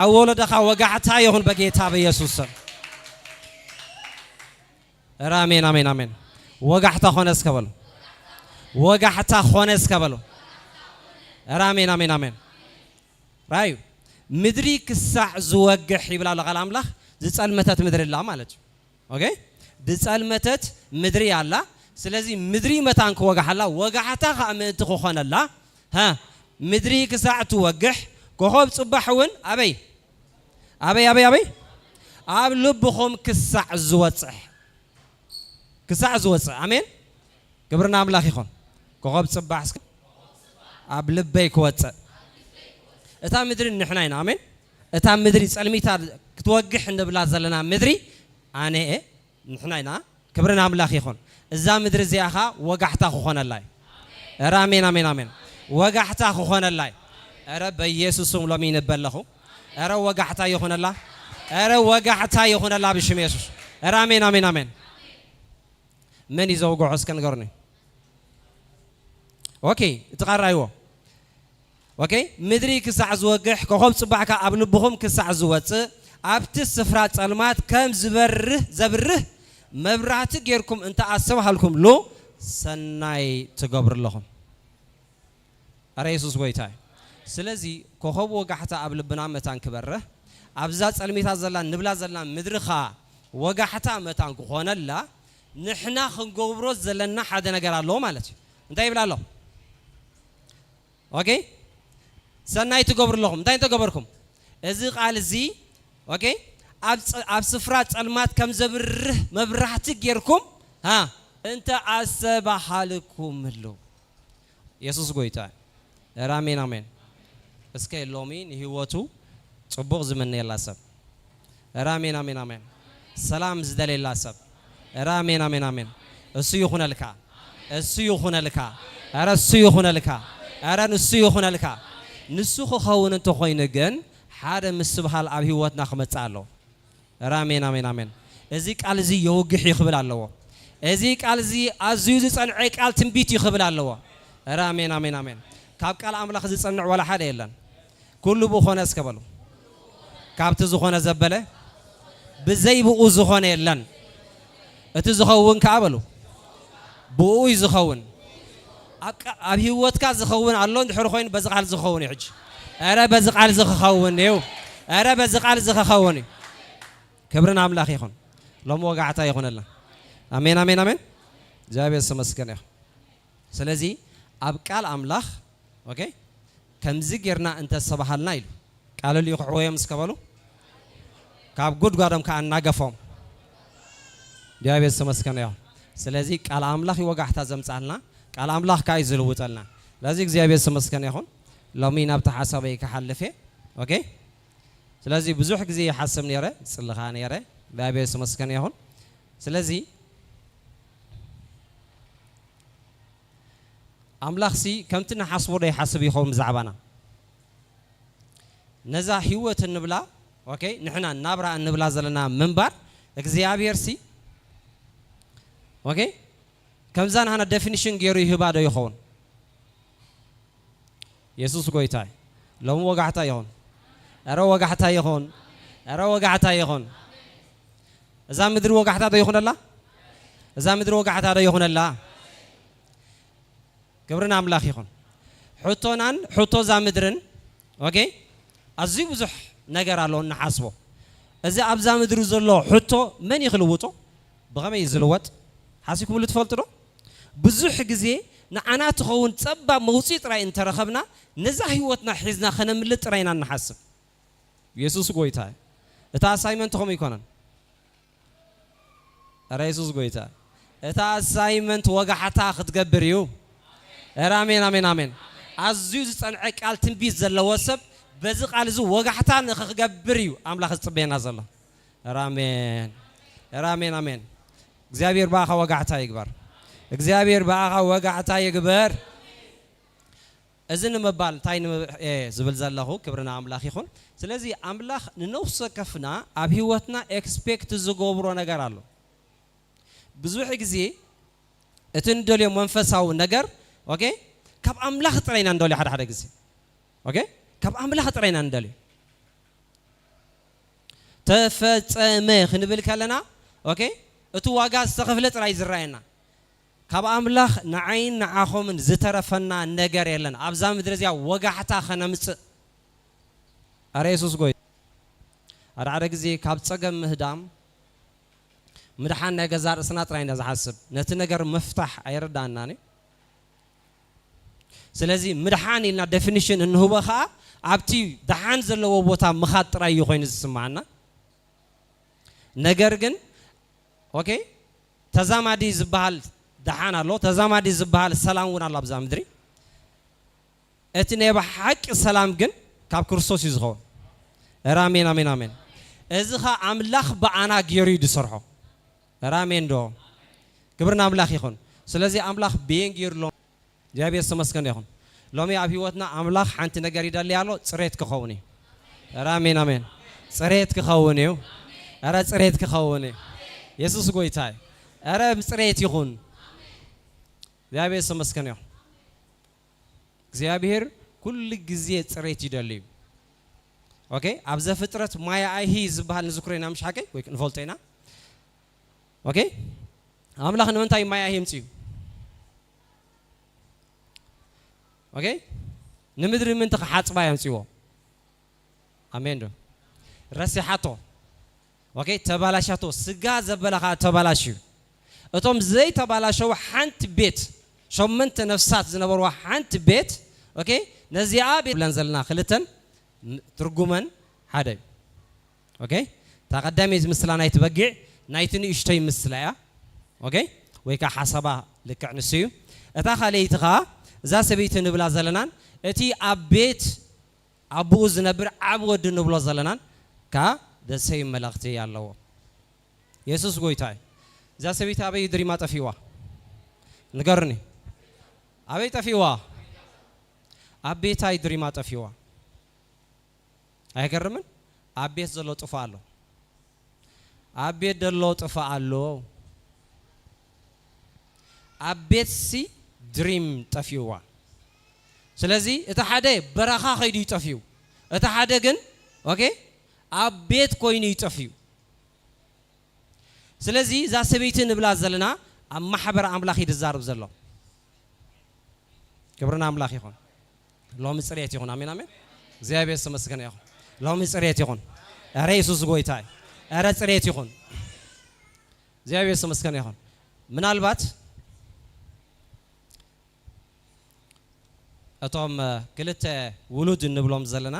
أول دخا وقعتها يهون بقيتها بيسوس آمين آمين آمين وقعتها خونس كبلو وقعتها خونس كبلو آمين آمين آمين رايو مدري كسع زوجح يبلا لغة الأملاخ دسال متت مدري الله مالك أوكي دسال متت مدري الله سلازي مدري متانك وقح الله وقعتها خامن تخون الله ها مدري كسع توجح كهوب صباحون أبي أبي أبي أبي أب لبخم كسع زوجح كسع زوجح أمين كبرنا أملاخ يخون كهوب صباح أب لبيك واتس أتام مدري نحنين آمين أتام مدري سألميتها توجح عند بلاد زلنا مدري أنا إيه نحنين كبرنا أملاخ يخون الزام مدري زياها وقحت أخونا الله آمين آمين آمين وقحت أخونا الله رب يسوع لمين بلاه أرى وقحت يخون الله أرى وقحت يخون الله بشم يسوع آمين آمين آمين من يزوج عسكن قرني أوكي تقرأيه اوكي مدري كسع زوجح كخوب صباحك قبل بهم كسع زوات ابت السفرات علمات كم زبره مبرات غيركم انت اسبها لكم لو سناي تغبر لهم اريسوس ويتاي سلازي كخوب وقحتا قبل بنا متان كبره ابزا صلميتا زلا نبلا زلا مدرخا وقحتا متان كخونلا نحنا خنغبرو زلنا حدا ነገር አለው ማለት እንታ ይብላለው ኦኬ سناي تقبر لهم تاين تقبركم إذا قال زي أوكي أب سفرات علمات كم زبره مبرحتك يركم ها أنت أسبح حالكم له يسوع قويتا آمين آمين اسكي لومين هوتو صبغ زمن الله سب آمين آمين آمين سلام زدل الله سب آمين آمين آمين السيوخنا لك السيوخنا لك أرى السيوخنا لك أرى السيوخنا لك نسخو خون انت خوين جن حدا مسبحال اب هيوتنا خمصالو آمين آمين آمين ازي قال زي يوغخ يخبل الله ازي قال زي ازيو صنعي قال تنبيت يخبل الله آمين آمين آمين كاب قال املاخ زي صنع ولا حدا يلن كله بخونه اسكبلو كابت زخونه زبله بزي بو زخونه يلن اتزخون كابلو بو يزخون أبي واتك زخون الله نحر خوين بزقال زخون يحج أرى بزقال زخون يو أرى بزقال زخوني كبرنا أملاخ يخون لهم وقعتا يخون الله آمين آمين آمين جاب يسمسكنه سلزي أبكال أملاخ أوكي كم زجرنا أنت الصباح النايل قالوا لي يخوي مسكبلو كاب جود قادم كأن ناقفهم جاب يسمسكنه سلزي قال أملاخ وقعتا زمزالنا قال أملاخ كاي زلوتلنا لازم زيابي سمسكن يخون لو مين أبت حسابي كحلفه أوكي سلازي بزوج زي حسب نيره سلخان نيره زيابي سمسكن يخون سلازي أملاخ سي كم تنا حسبه حسب يخون زعبنا نزا هيوة النبلا أوكي نحنا نبرة النبلا زلنا منبر زيابي رسي أوكي كم زان هنا definition غيره هبادة يخون يسوع قويتاي لو وقعتا يخون أرى وقعتا يخون أرى وقعتا يخون إذا مدري وقعتا يخون الله إذا مدري وقعتا يخون الله كبرنا أملاخ يخون حطونان حطو زامدرن أوكي أزيب زح نجار الله نحاسبه إذا أبزا مدري زلوا حطو من يخلوته بغم يزلوت حاسكم اللي تفلترو بزح جزء نعنا تخون تبع موسيقى رأي انت رخبنا نزاهي وتنا حزنا خنا ملت رأينا نحسب يسوع قويتها إتا سايمن تخوم يكونن يسوع قويتها إتا سايمن توقع حتى أخذ قبريو آمين آمين آمين عزيز صنعك على تنبيز زل وسب بزق على زو وقع حتى نخ قبريو أملاخ الصبيان هذا آمين آمين آمين እግዚአብሔር ባኻ ወጋዕታ ይግበር እግዚአብሔር ባኻ ወጋዕታ ይግበር እዝን መባል ታይን ዝብል ዘለኹ ክብርና አምላኽ ይኹን ስለዚህ አምላኽ ንነፍሰ ከፍና ኣብ ህይወትና ኤክስፔክት ዝገብሮ ነገር አለ ብዙሕ ጊዜ እትንደልዮ መንፈሳዊ ነገር ኦኬ ካብ አምላኽ ጥራይና እንደልዮ ሓደ ጊዜ ኦኬ ካብ አምላኽ ጥራይና እንደልዮ ተፈጸመ ክንብል ከለና ኦኬ እቱ ዋጋ ዝተኸፍለ ጥራይ ዝራየና ካብ ኣምላኽ ንዓይን ንዓኾምን ዝተረፈና ነገር የለን ኣብዛ ምድረ እዚኣ ወጋሕታ ኸነምጽእ ኣረ ኢየሱስ ጎይ ኣረዓደ ጊዜ ካብ ፀገም ምህዳም ምድሓን ናይ ገዛ ርእስና ጥራይ ኢና ዝሓስብ ነቲ ነገር መፍታሕ ኣይረዳእናኒ ስለዚ ምድሓን ኢልና ዴፊኒሽን እንህቦ ከዓ ኣብቲ ድሓን ዘለዎ ቦታ ምኻድ ጥራይ እዩ ኮይኑ ዝስማዓና ነገር ግን ኦኬ ተዛማዲ ዝበሃል ድሓን ኣሎ ተዛማዲ ዝበሃል ሰላም እውን ኣሎ ኣብዛ ምድሪ እቲ ናይ ብሓቂ ሰላም ግን ካብ ክርስቶስ እዩ ዝኸውን አሜን አሜን አሜን እዚ ኸ ኣምላኽ በኣና ገይሩ ይሰርሖ አሜን ዶ ክብርና ኣምላኽ ይኹን ስለዚ ኣምላኽ ቤን ገይሩሎ እግዚአብሔር ተመስገን ይኹን ሎሚ ኣብ ህይወትና ኣምላኽ ሓንቲ ነገር ይደልይ ኣሎ ጽሬት ክኸውን እዩ አሜን አሜን ጽሬት ክኸውን እዩ አረ ጽሬት ክኸውን እዩ ኢየሱስ ጎይታይ አረ ጽሬት ይኹን እግዚአብሔር ተመስገን ይኹን እግዚአብሔር ኩሉ ጊዜ ጽሬት ይደልይ ኦኬ ኣብ ዘፍጥረት ማያ አይሂ ዝበሃል ንዝክረና ምሽ ሓቀይ ወይ ንፈልጠይና ኦኬ ኣምላኽ ንምንታይ ማያ አይሂ ምጽዩ ኦኬ ንምድሪ ምን ተሓጽባ ያምጽዎ አሜን ዶ ረሲሓቶ ኦኬ ተባላሻቶ ስጋ ዘበላኻ ተባላሽ እቶም ዘይ ተባላሸው ሓንቲ ቤት ሸመንተ ነፍሳት ዝነበርዋ ሓንቲ ቤት ኦኬ ነዚኣ ቤት ብለን ዘለና ክልተን ትርጉመን ሓደ ኦኬ ተቀዳሚ ዝምስላ ናይ ትበግዕ ናይትን እሽተይ ምስላያ ኦኬ ወይ ካ ሓሳባ ልክዕ ንስዩ እታ ኻለይትኻ እዛ ሰበይቲ ንብላ ዘለናን እቲ ኣብ ቤት ኣቡኡ ዝነብር ዓብ ወዲ ንብሎ ዘለናን ካ ደሰይ መልእኽቲ ኣለዎ ኢየሱስ ጎይታይ እዛ ሰበይቲ ኣበይ ድሪማ ጠፊዋ ንገርኒ ኣበይ ጠፊዋ ኣብ ቤታይ ድሪማ ጠፊዋ አይገርምን ኣብ ቤት ዘሎ ጥፋ ኣሎ ኣብ ቤት ዘሎ ጥፋ ኣሎ ኣብ ቤት ሲ ድሪም ጠፊዋ ስለዚ እቲ ሓደ በረኻ ኸይዱ ይጠፊው እቲ ሓደ ግን ኦኬ ኣብ ቤት ኮይኑ ይጠፊው ስለዚ እዛ ሰበይቲ ንብላ ዘለና ኣብ ማሕበር ኣምላኽ ይዛረብ ዘሎ ክብርና ኣምላኽ ይኹን ሎሚ ጽሬት ይኹን አሜን አሜን እግዚአብሔር ተመስገን ይኹን ሎሚ ጽሬት ይኹን አረ ኢየሱስ ጎይታይ አረ ጽሬት ይኹን እግዚአብሔር ተመስገን ይኹን ምናልባት እቶም ክልተ ውሉድ እንብሎም ዘለና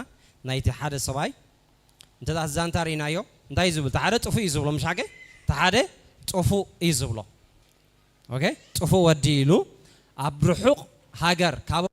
ናይቲ ሓደ ሰባይ እንተ ዛንታሪናዮ እንታይ ዝብል ተሓደ ጥፉ እዩ ዝብሎ ምሽ ሓገ ተሓደ ጥፉ እዩ ዝብሎ ኦኬ ጥፉ ወዲ ኢሉ ኣብ ርሑቕ ሃገር ካብ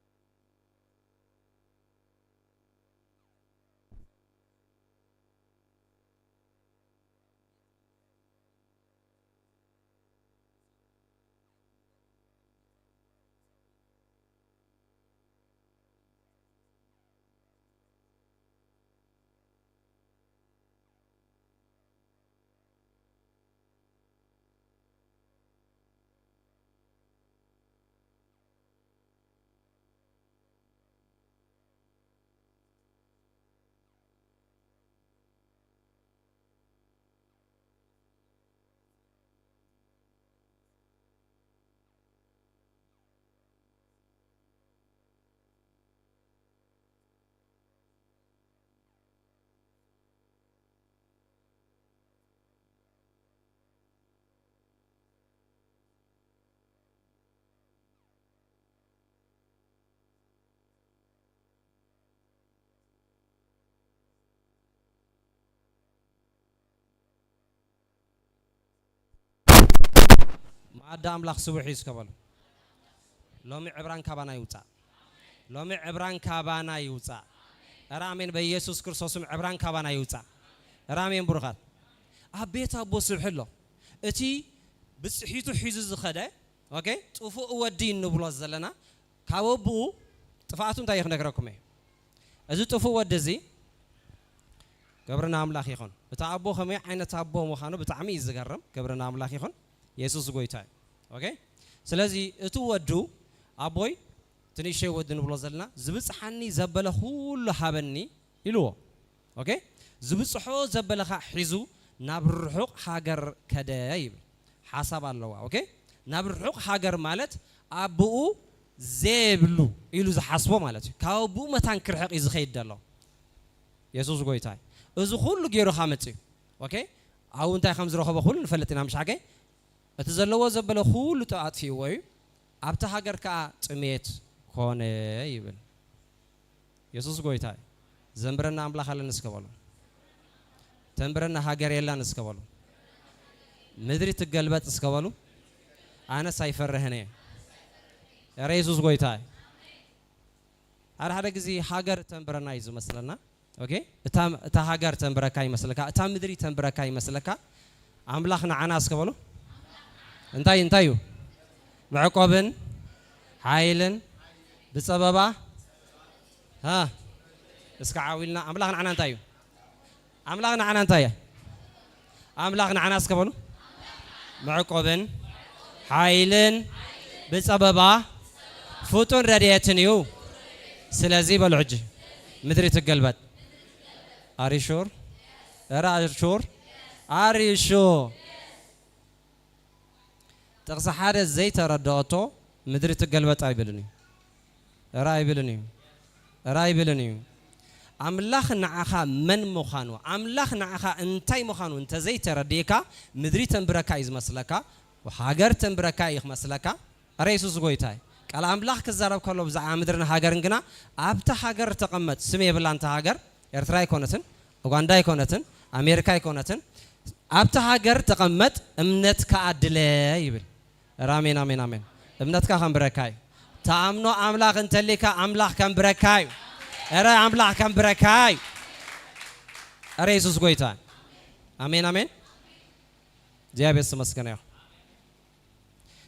ማዕዳ ኣምላኽ ስቡሕ ይስከበሉ ሎሚ ዕብራን ካባና ይውፃእ ሎሚ ዕብራን ካባና ይውፃእ አረ አሜን በኢየሱስ ክርስቶስም ዕብራን ካባና ይውፃእ አረ አሜን ብሩኻት ኣብ ቤት ኣቦ ስብሕሎ እቲ ብጽሒቱ ሒዙ ዝኸደ ኦኬ ጥፉእ ወዲ ንብሎ ዘለና ካብ ኣቦኡ ጥፋኣቱ እንታይ ይኽነግረኩም እየ እዚ ጥፉእ ወዲ እዚ ክብርና ኣምላኽ ይኹን እቲ ኣቦ ከመይ ዓይነት ኣቦ ምዃኑ ብጣዕሚ እዩ ዝገርም ክብርና ኣምላኽ ይኹን ኢየሱስ ጎይታይ ኦኬ ስለዚ እቲ ወዱ ኣቦይ ትንሽይ ወዲ ንብሎ ዘለና ዝብጽሓኒ ዘበለ ሁሉ ሃበኒ ኢልዎ ኦኬ ዝብጽሖ ዘበለኻ ሒዙ ናብ ርሑቕ ሃገር ከደ ይብል ሓሳብ ኣለዋ ኦኬ ናብ ርሑቕ ሃገር ማለት አብኡ ዘብሉ ኢሉ ዝሓስቦ ማለት እዩ ካብኡ መታን ክርሕቕ እዩ ዝኸይድ ዘሎ ኢየሱስ ጎይታ እዚ ሁሉ ገይሩ ኻመጽ ኦኬ አው እንታይ ከም ዝረኸበ ሁሉ ንፈልጥና ምሻገ እቲ ዘለዎ ዘበለ ሁሉ ተኣጥፊኡ ወይ ኣብታ ሃገር ከ ጥሜት ኮነ ይብል ኢየሱስ ጎይታ ዘንብረና አምላኽ አለን እስከበሉ ተንብረና ሃገር የላን እስከበሉ ምድሪ ትገልበጥ እስከበሉ አነ ሳይፈርህነ ኢየሱስ ጎይታ አራዳ ጊዜ ሃገር ተንብረና ይዙ መስለና ኦኬ እታ ሃገር ተንብረካ ይመስለካ እታ ምድሪ ተንብረካ ይመስለካ አምላኽና ዓና እስከበሉ እንታዩ መዕቆብን ኃይልን በጸበባ እስከ ዓዊልና አምላኽና ዓና እንታዩ አምላኽና ዓና እንታየ አምላኽና ዓና እስከበሉ መዕቆብን ኃይልን በጸበባ ፍጡን ረድኤትን እዩ ስለዚህ በልዑጅ ምድሪ ትገልበጥ አሪሹር ራሹር አሪሹ ጥቅስ ሓደ ዘይተረዳእቶ ምድሪ ትገልበጥ አይብልኒ ራይብልኒ አምላኽ ንዓኻ መን ምዃኑ አምላኽ ንዓኻ እንታይ ምዃኑ እንተ ዘይተረዲካ ምድሪ ተንብረካ ይዝመስለካ ሃገር ተንብረካ ይመስለካ ኢየሱስ ጎይታ ቃል አምላኽ ክዛረብ ከሎ ብዛዕባ ምድርና ሃገርን ግና ኣብታ ሃገር ተቀመጥ ስም የብላ እንተ ሃገር ኤርትራ ይኮነትን ኡጋንዳ ይኮነትን አሜሪካ ይኮነትን ኣብታ ሃገር ተቀመጥ እምነትካ አድለ ይብል አሜን አሜን አሜን እምነትካ ከምብረካይ ተአምኖ አምላኽ እንተሊካ አምላኽ ከምብረካይ አምላኽ ከምብረካይ ኢየሱስ ጎይታ አሜን አሜን እግዚአብሔር ይመስገን ያው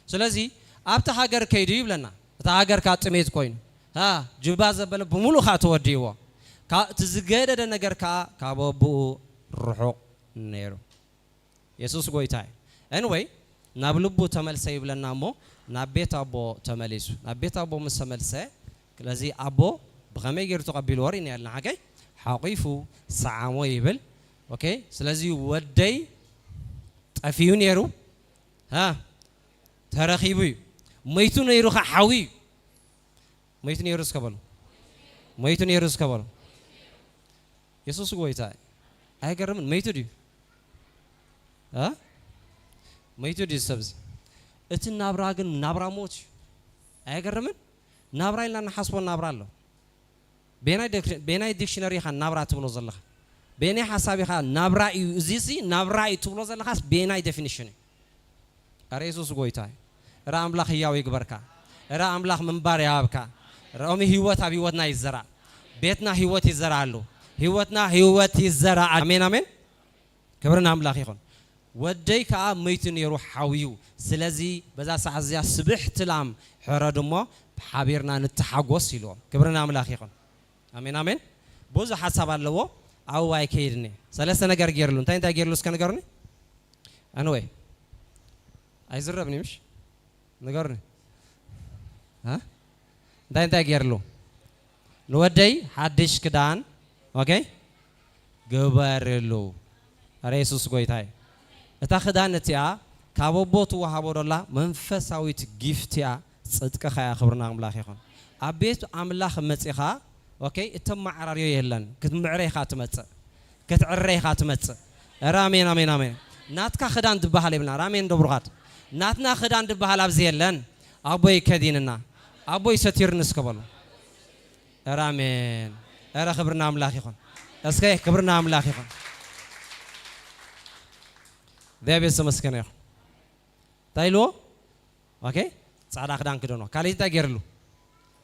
ስለዚህ ኣብታ ሃገር ከይዱ ይብለና እታ ሃገር ካጥሜት ኮይኑ ጅባ ዘበለ በሙሉ ካተወዲዎ ትዝገደደ ነገር ካቦቡ ርሑቕ ነይሩ ኢየሱስ ጎይታ anyway ናብ ልቡ ተመልሰ ይብለና ሞ ናብ ቤት አቦ ተመሊሱ ናብ ቤት አቦ መሰመልሰ ስለዚህ አቦ በከመይ ገይሩ ተቀቢሉ ወሪና ያልና ሓገይ ሓቂፉ ሰዓሞ ይብል ኦኬ ስለዚህ ወደይ ጠፊዩ ነይሩ ተረኺቡ መይቱ ነይሩ ሓዊ መይቱ ነይሩ እስከበሉ ኢየሱስ ጎይታ አይገርምን መይቱ ዲ መይቱ ዲ ሰብዝ እቲ ናብራ ግን ናብራ ሞት አይገርምን ናብራ ኢልና ንሓስቦ ናብራ ኣሎ ቤናይ ዲክሽነሪ ኻ ናብራ ትብሎ ዘለኻ ቤናይ ሓሳቢኻ ናብራ እዩ እዚሲ ናብራ እዩ ትብሎ ዘለኻስ ቤናይ ዴፊኒሽን ኢየሱስ ጎይታ ራ አምላኽ ያው ይግበርካ ራ አምላኽ መንባር ያብካ ራሚ ህይወት ኣብ ህይወትና ይዘራ ቤትና ህይወት ይዘራሉ ህይወትና ህይወት ይዘራ አሜን አሜን ክብርና አምላኽ ይኹን ወደይ ከ መይቱ ነይሩ ሓዊው ስለዚህ በዛ ሰዓት እዚያ ስብሕ ትላም ሕረድሞ ሓቢርና ንተሓጎስ ኢልዎ ክብርና አምላኽ ይኹን አሜን አሜን ብዙ ሐሳብ ኣለዎ አዋይ ከይድኒ ሰለስተ ነገር ገይርሉ እንታይ ገይርሉ እስከ ነገርኒ anyway አይዝረብኒ ምሽ ነገርኒ እንታይ ገይርሉ ንወደይ ሓድሽ ክዳን ኦኬ ገበርሉ ኢየሱስ ጎይታ እታ ክዳን እቲያ ካቦቦቱ ወሃቦዶላ መንፈሳዊት ጊፍትያ ጽድቅ ኸያ ክብርና አምላኽ ይኹን አቤት አምላኽ መጽኻ ኦኬ እተም ማዕራሪዮ የለን ክትምዕረይኻ ትመጽእ ክትዕረይኻ ትመጽእ አሜን አሜን አሜን ናትካ ክዳን ድበሃል ይብልና አሜን ደብሩኻት ናትና ክዳን ድበሃል ኣብዚ የለን አቦይ ከዲንና አቦይ ሰቲርን እስከበሉ አሜን ክብርና አምላኽ ይኹን እስከ ክብርና አምላኽ ይኹን ذهب سمسكن يا تايلو اوكي ጻዕዳ ክዳን ክደኖ ካሊታ ገይርሉ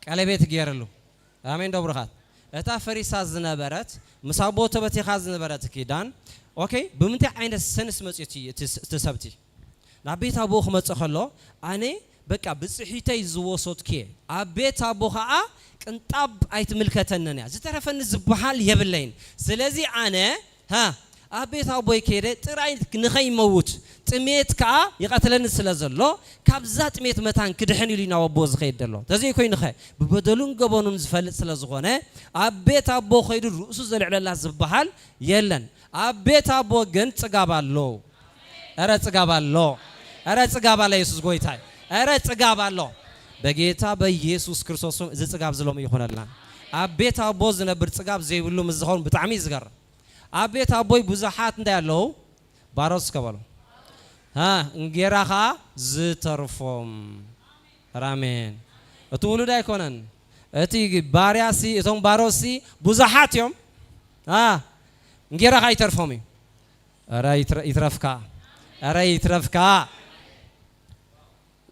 ቀለቤት ገይርሉ አሜን ደብሩኻት እታ ፈሪሳ ዝነበረት ምሳቦተ በቲኻ ዝነበረት ኪዳን ኦኬ ብምንታይ ዓይነት ሰንስ መጽቲ ተሰብቲ ናቤት አቦ ክመጽኸሎ አኔ በቃ ብጽሒተይ ዝወሶትከ አቤት አቦ ኸአ ቅንጣብ አይትምልከተነን ያ ዝተረፈን ዝብሃል የብለይን ስለዚህ አነ አቤት አቦይ ከደ ጥራይ ንኸይ መውት ጥሜት ከአ ይቀትለን ስለዘሎ ካብዛ ጥሜት መታን ክድሕን ኢሉ ይናወቦ ዝኸይድ ደሎ ተዘይ ኮይንኸ ብበደሉን ገበኑን ዝፈልጥ ስለዝኾነ አቤት አቦ ኸይዱ ርእሱ ዘልዕለላ ዝበሃል የለን አቤት አቦ ግን ጽጋብ አሎ አረ ጽጋብ አሎ አረ ጽጋብ አለ ኢየሱስ ጎይታይ አረ ጽጋብ አሎ በጌታ በኢየሱስ ክርስቶስ እዚ ጽጋብ ዝሎም ይሆነልና አቤት አቦ ዝነብር ጽጋብ ዘይብሉ ምዝኾን ብጣዕሚ ዝገር አቤት አቦይ ብዙሓት እንዳያለው ባሮስ ከበሉ እንጌራኻ ዝተርፎም አሜን እቲ ውሉድ አይኮነን እቲ ባሪያሲ እቶም ባሮሲ ብዙሓት እዮም እንጌራኻ ይተርፎም አረ ይትረፍካ አረ ይትረፍካ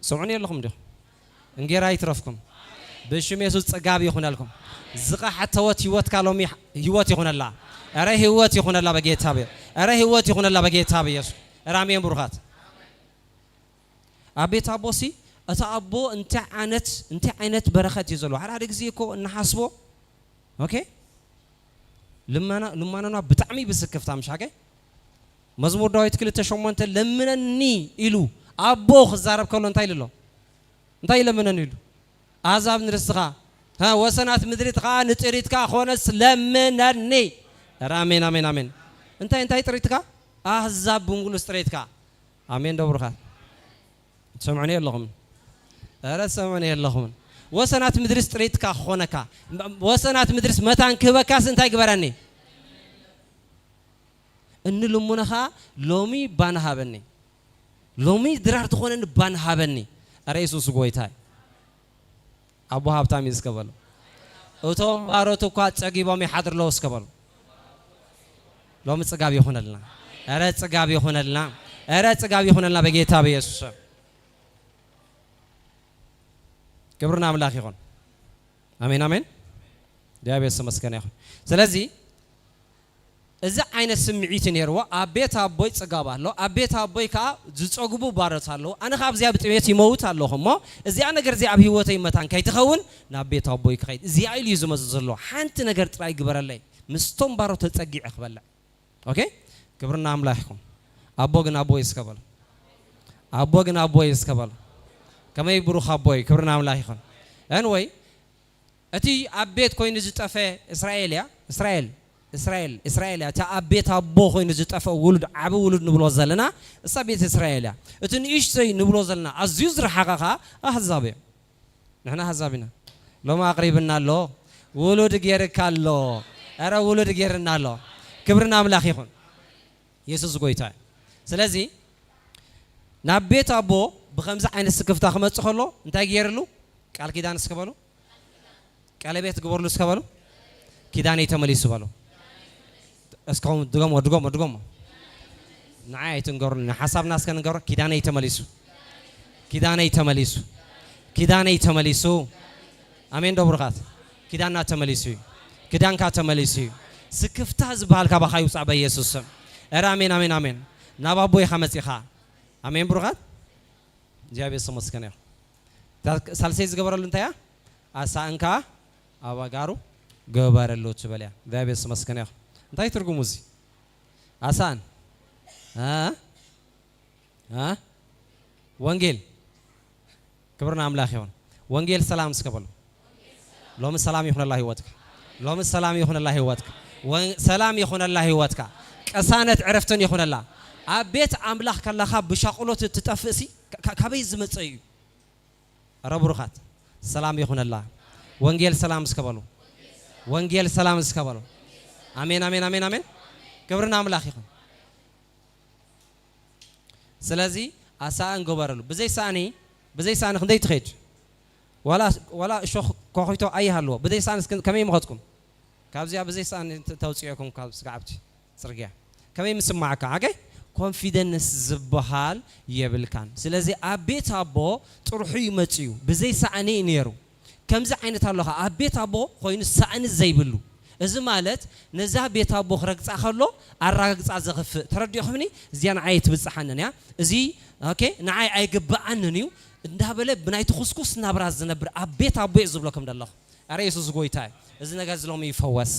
ሰሙን የለኩም ዲኹ እንጌራ ይትረፍኩም በሽም ኢየሱስ ጽጋብ ይኹነልኩም ዝቃሕተወት ህይወት ካሎም ህይወት ይኹነላ አረ ህይወት ይኹነላ በጌታ በ አረ ህይወት ይኹነላ በጌታ በኢየሱስ አሜን ብሩኻት አቤት አቦሲ እታ አቦ እንተ አይነት በረከት ይዘሉ አራድ ጊዜ እኮ እናሐስቦ ኦኬ ልማናና በጣም ይብስከፍታ ምሻገ መዝሙር ዳዊት 2:8 ለምነኒ ኢሉ አቦ خዛረብ ከሎ እንታይ ለምነኒ ኢሉ አዛብ ንርስኻ ወሰናት ምድሪትኻ ንጥሪትካ ኾነስ ለምነኒ አሜን አሜን አሜን እንታይ ጥሪትካ አህዛብ ብሙሉ ጥሪትካ አሜን ደብሩኻ ሰምዑኒ የለኹም አረ ሰምዑኒ የለኹም ወሰናት ምድሪስ ጥሪትካ ኾነካ ወሰናት ምድሪስ መታን ክበካስ እንታይ ግበረኒ እንልሙነኻ ሎሚ ባንሃበኒ ሎሚ ድራር ትኾነን ባንሃበኒ አረ ኢየሱስ ጎይታይ አቦ ሀብታም ይስከበሉ እቶም ባሮቱ እኳ ጸጊቦም ይሓድርለው እስከበሉ ሎሚ ጽጋብ ይሆነልና አረ ጽጋብ ይሆነልና አረ ጽጋብ ይሆነልና በጌታ በኢየሱስ ክብርና አምላክ ይሁን አሜን አሜን ዲያቤስ መስከና ይሁን ስለዚህ እዛ አይነት ስምዒት ነርዋ አቤት አቦይ ጽጋብ አለው አቤት አቦይ ካ ዝጾግቡ ባሮት አለው አነ ካብዚያ ብጥሜት ይመውት አለውሞ እዚያ ነገር እዚያ ኣብ ህይወተይ መታን ከይትኸውን ናቤት አቦይ ከይት እዚያ ኢሉ ይዝመዘሎ ሓንቲ ነገር ጥራይ ግበረለይ ምስቶም ባሮት ተጸጊዕ ይኽበላ ኦኬ ክብርና አምላክ ይሁን አቦ ግን አቦይ እስከበል አቦ ግን አቦይ እስከበል ከመይ ብሩኽ አቦይ ክብርና አምላክ ይሁን አንወይ እቲ አቤት ኮይኑ ዝጠፈ እስራኤል ታ አቤት አቦ ኮይኑ ዝጠፈ ውሉድ ዓብ ውሉድ ንብሎ ዘለና እሳ ቤት እስራኤል እቲ ንእሽተይ ንብሎ ዘለና ኣዝዩ ዝረሓቐኻ ኣህዛብ ንሕና ኣህዛብና ሎማ ኣቕሪብና ኣሎ ውሉድ ጌርካ ኣሎ አረ ውሉድ ጌርና ኣሎ ክብርና አምላክ ይሁን ኢየሱስ ጎይታ ስለዚህ ናቤት አቦ በኸምዛ አይነት ስክፍታ ከመጽ ኸሎ እንታይ ጌርሉ ቃል ኪዳን እስከበሉ ቀለቤት ግበርሉ እስከበሉ ኪዳን ይተመሊሱ በሉ እስካሁን ድገሞ ንዓይ ትንገሩ ሐሳብና እስከንገሩ ኪዳን ይተመሊሱ አሜን ደብሩኻት ኪዳንና ተመሊሱ ኪዳንካ ተመሊሱ ስክፍታ ዝበሃል ካባኻዩ ጻባ ኢየሱስ አረ አሜን አሜን አሜን ናባቦይ ኸመጽኻ አሜን ብሩኻት ጃቤስ መስከና ሳልሰይ ዝገበረሉ እንታያ አሳንካ አባጋሩ ገበረሉ ትበልያ ጃቤስ መስከና እንታይ ትርጉሙ እዚ አሳን ወንጌል ክብርና አምላክ ይሁን ወንጌል ሰላም እስከበሉ ሎም ሰላም ይሁንላህ ህይወትካ ሎም ሰላም ይሁንላህ ህይወትካ ሰላም ይሁንላህ ህይወትካ ቀሳነት ዕረፍትን ይሁንላህ አቤት አምላክ ከላኻ ብሻቅሎት ትጠፍሲ ካበይ ዝመጽዩ ረብሩኻት ሰላም ይሁንላህ ወንጌል ሰላም እስከበሉ ወንጌል ሰላም እስከበሉ አሜን አሜን አሜን አሜን ክብርና አምላክ ይሁን ስለዚህ አሳን ጎበረሉ በዘይ ሳኒ ክንደይ ትኸድ ወላ ሾኽ ኮኺቶ አይሃሎ በዘይ ሳኒ ከመይ መኸጥኩም ካብዚያ በዘይ ሳኒ ተውጽየኩም ካብ ስጋብቲ ጽርግያ ከመይ ምስማዓካ አገ ኮንፊደንስ ዝበሃል የብልካን ስለዚህ አቤት አቦ ጥሩሑ ይመጽዩ በዘይ ሳኒ ነሩ ከምዚ አይነት አለኻ አቤት አቦ ኮይኑ ሳኒ ዘይብሉ እዚ ማለት ነዛ ቤት አቦ ክረግጻ ከሎ አራግጻ ዘኽፍ ተረዲኹምኒ እዚያ ንዓይ ትብጽሓነን ያ እዚ ኦኬ ንዓይ አይግባአንን እዩ እንዳበለ ብናይቲ ኹስኩስ ናብራ ዝነብር አቤት አቦ ይዝብለኩም ደለኹ አረ ኢየሱስ ጎይታ እዚ ነገር ዝሎም ይፈወስ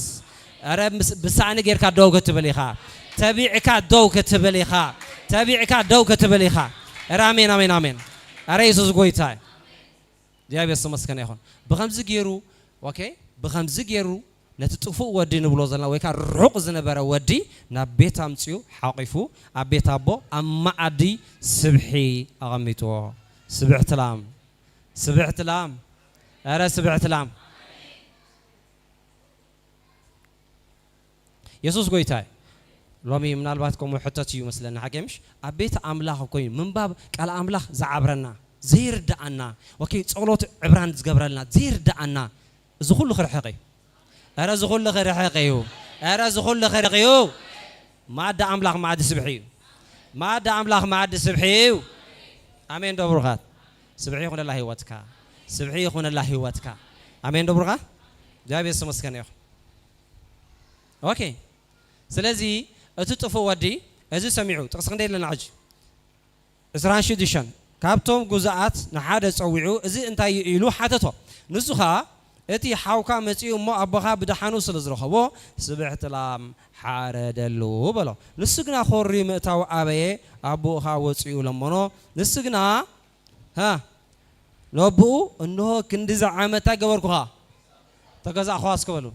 አረ ብሳኒ ጌርካ ደው ክትበል ኢኻ ተቢዕካ ደው ክትበል ኢኻ تابعك دو كتبليخا رامين آمين آمين أريس زغويتاي ديابي السمسكن يخون بخمس جيرو أوكي بخمس جيرو نتطفو ودي نبلو زلنا ويكا رق زنبرا ودي نبيت أمتيو حقيفو أبيت أبو أما عدي سبحي أغميتو سبعت لام سبعت لام أرى سبعت لام يسوس قويتاي لومي من الباتكم وحطتي مثلا حكيمش أبيت أملاخ كوين من باب قال أملاخ زعبرنا زير دعنا وكي صلوت عبران زقبرلنا زير دعنا زخول خير حقي أرى زخول خير حقيو أرى زخول خير حقيو ما دا أملاخ ما عاد سبحيو ما دا أملاخ ما عاد سبحيو آمين دبرغات سبحي يخون الله واتكا سبحي يخون الله واتكا آمين دبرغات جابي السمسكن يخ أوكي سلازي أتطفو ودي أزي سمعوا تقصقن لنا عج إسران شديشان كابتوم جزءات نحادث أوعو أزي أنت يلو حتته نسخة أتي حاوكا متيو ما أبغى بدحانو سلزرخه و سبعت لام حاردلو بلا نسقنا خوري متاو أبي أبوها وتيو لمنو نسقنا ها نبو إنه كندز عامتا جبركها تجزع خاص كبلو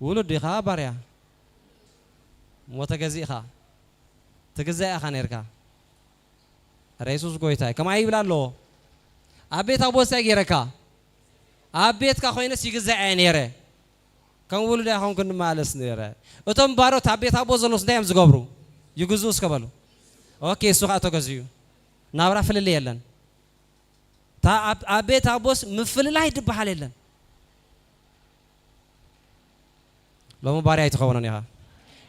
ولد دخا باريا متجزئها تجزئ خانيركا رئيسوس قويتاي كما يبلا له أبيت أبو ساجيركا أبيت كخوينة سيجزئ نيره كم ولد يا خون كن مالس نيره أتم بارو تابيت أبو زلوس دايم زقبرو يجوزوس كبلو أوكي سوق تجزيو نابرا في الليلن تا أبيت أبوس مفل لا يدب حاليلن لو مو باريا يتخونني خا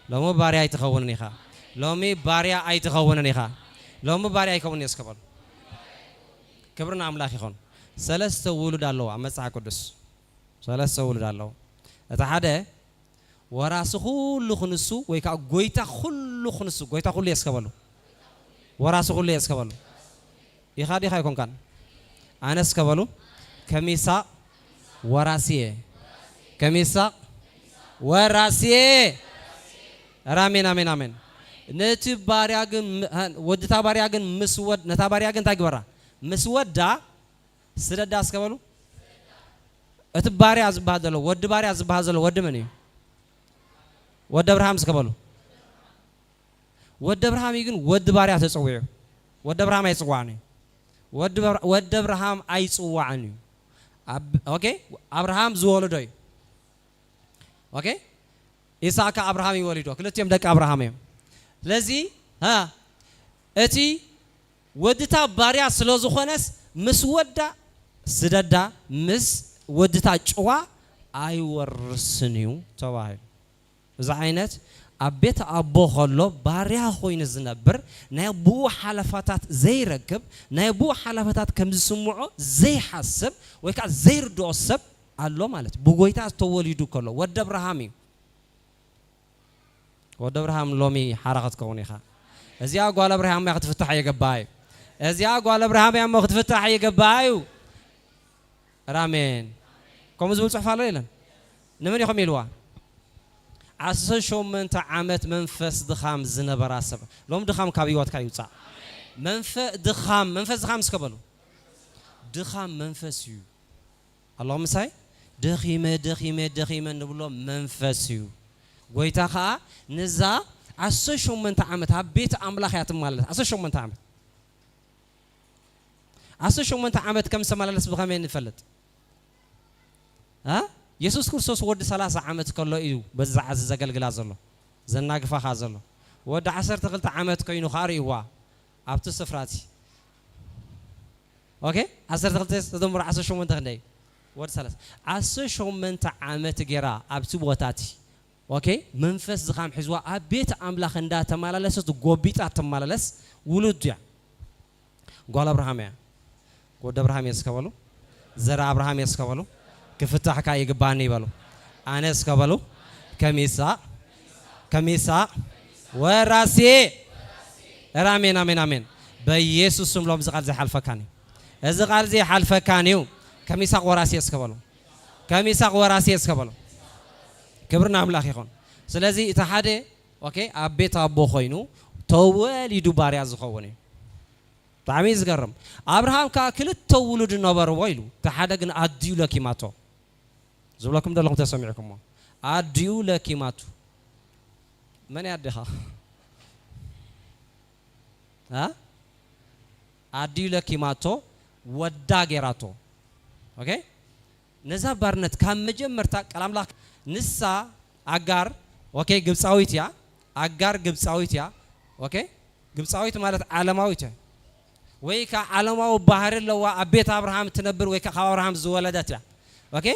لو مو باريا يتخونني خا لو مي باريا يتخونني خا لو مو باريا يكون يسكبل كبرنا أملاك يخون ثلاثة ولد الله أمسح قدس ثلاثة ولد الله أتحدى وراس كل خنسو ويكا قويتا كل خنسو قويتا كل يسكبلو وراس كل يسكبلو يخادي خا يكون كان أنا سكبلو كميسا وراسيه كميسا وراسيه رامين آمين آمين نتبارياجن ودتابارياجن مسود نتابارياجن تاجبرا مسود دا سرد داس كبلو اتباريا زبادلو ود باريا زبادلو ود مني ود ابراهام سكبلو ود ابراهام يجن ود باريا تصوير ود ابراهام يصوعني ود ابراهام ايصوعني اوكي ابراهام زولدوي اوكي إسحاق أبراهام يولدوا كلتهم دك أبراهام لذي ها أتي ودتا باريا سلوزو خنس مسودا سددا مس ودتا جوا أي ورسنيو تواهي زعينت أبيت أبو خلو باريا خوين الزنبر نيبو حلفاتات زي ركب نيبو حلفاتات كم سمعو زي حسب ويكا زي ردو السب الله مالت بوغويتا توليدو كله ود ابراهامي ود ابراهام لومي حركت كوني خا ازيا قال ابراهام ما تفتح يقباي ازيا قال ابراهام ما تفتح يقباي رامين كم زبل صحفا ليلن نمن يخم يلوا عسشو من تعامت منفس دخام زنبراسب لوم دخام كابيوات كايوصا منفس دخام سكبلو دخام منفس يو اللهم ساي دخيمة نبلو منفسيو قويتا خا نزا عسشو من تعامت هبيت أملاخ ياتمالت عسشو من تعامت عسشو من تعامت كم سمالس بخامين نفلت ها يسوس كريستوس ود 30 عامت كله إيو بزع عز قلقلا زلو زناق فخا زلو ود 10 عامت كينو خاري هو أبت سفراتي أوكي 10 تدمر عسشو من تغني ورد ثلاث عسشو من تعامت جرا أبتو بوتاتي أوكي منفس زخام حزوا أبيت أملاخ ندا تماللس تقوبيت أتماللس ولد يا قال أبراهام يا قد أبراهام يسكبلو زرع أبراهام يسكبلو كفتح كاي جباني بالو أنا يسكبلو كميسا وراسي آمين آمين آمين بيسوع سملهم زقال زي حلفة كاني زقال زي حلفة كانيو كميسا وراسي يسكبلو كميسا وراسي يسكبلو كبرنا أملاخ يخون سلازي اتحاد اوكي ابيت ابو خوينو توليدو باريا زخوني طعمي زغرم ابراهام كا كلت تولد نبر ويلو تحدغن اديو لكيماتو زبلكم دلكم تسمعكم اديو لكيماتو من يدها ها اديو لكيماتو ودا غيراتو اوكي نزا بارنت كان مجمرتا قال املاك نسا አጋር ኦኬ ግብጻዊት ያ አጋር ግብጻዊት ያ ኦኬ ግብጻዊት ማለት ዓለማዊት ወይ ከዓለማው ባህር ለዋ አቤት አብርሃም ትነብር ወይ ከአብርሃም ዝወለደት ያ ኦኬ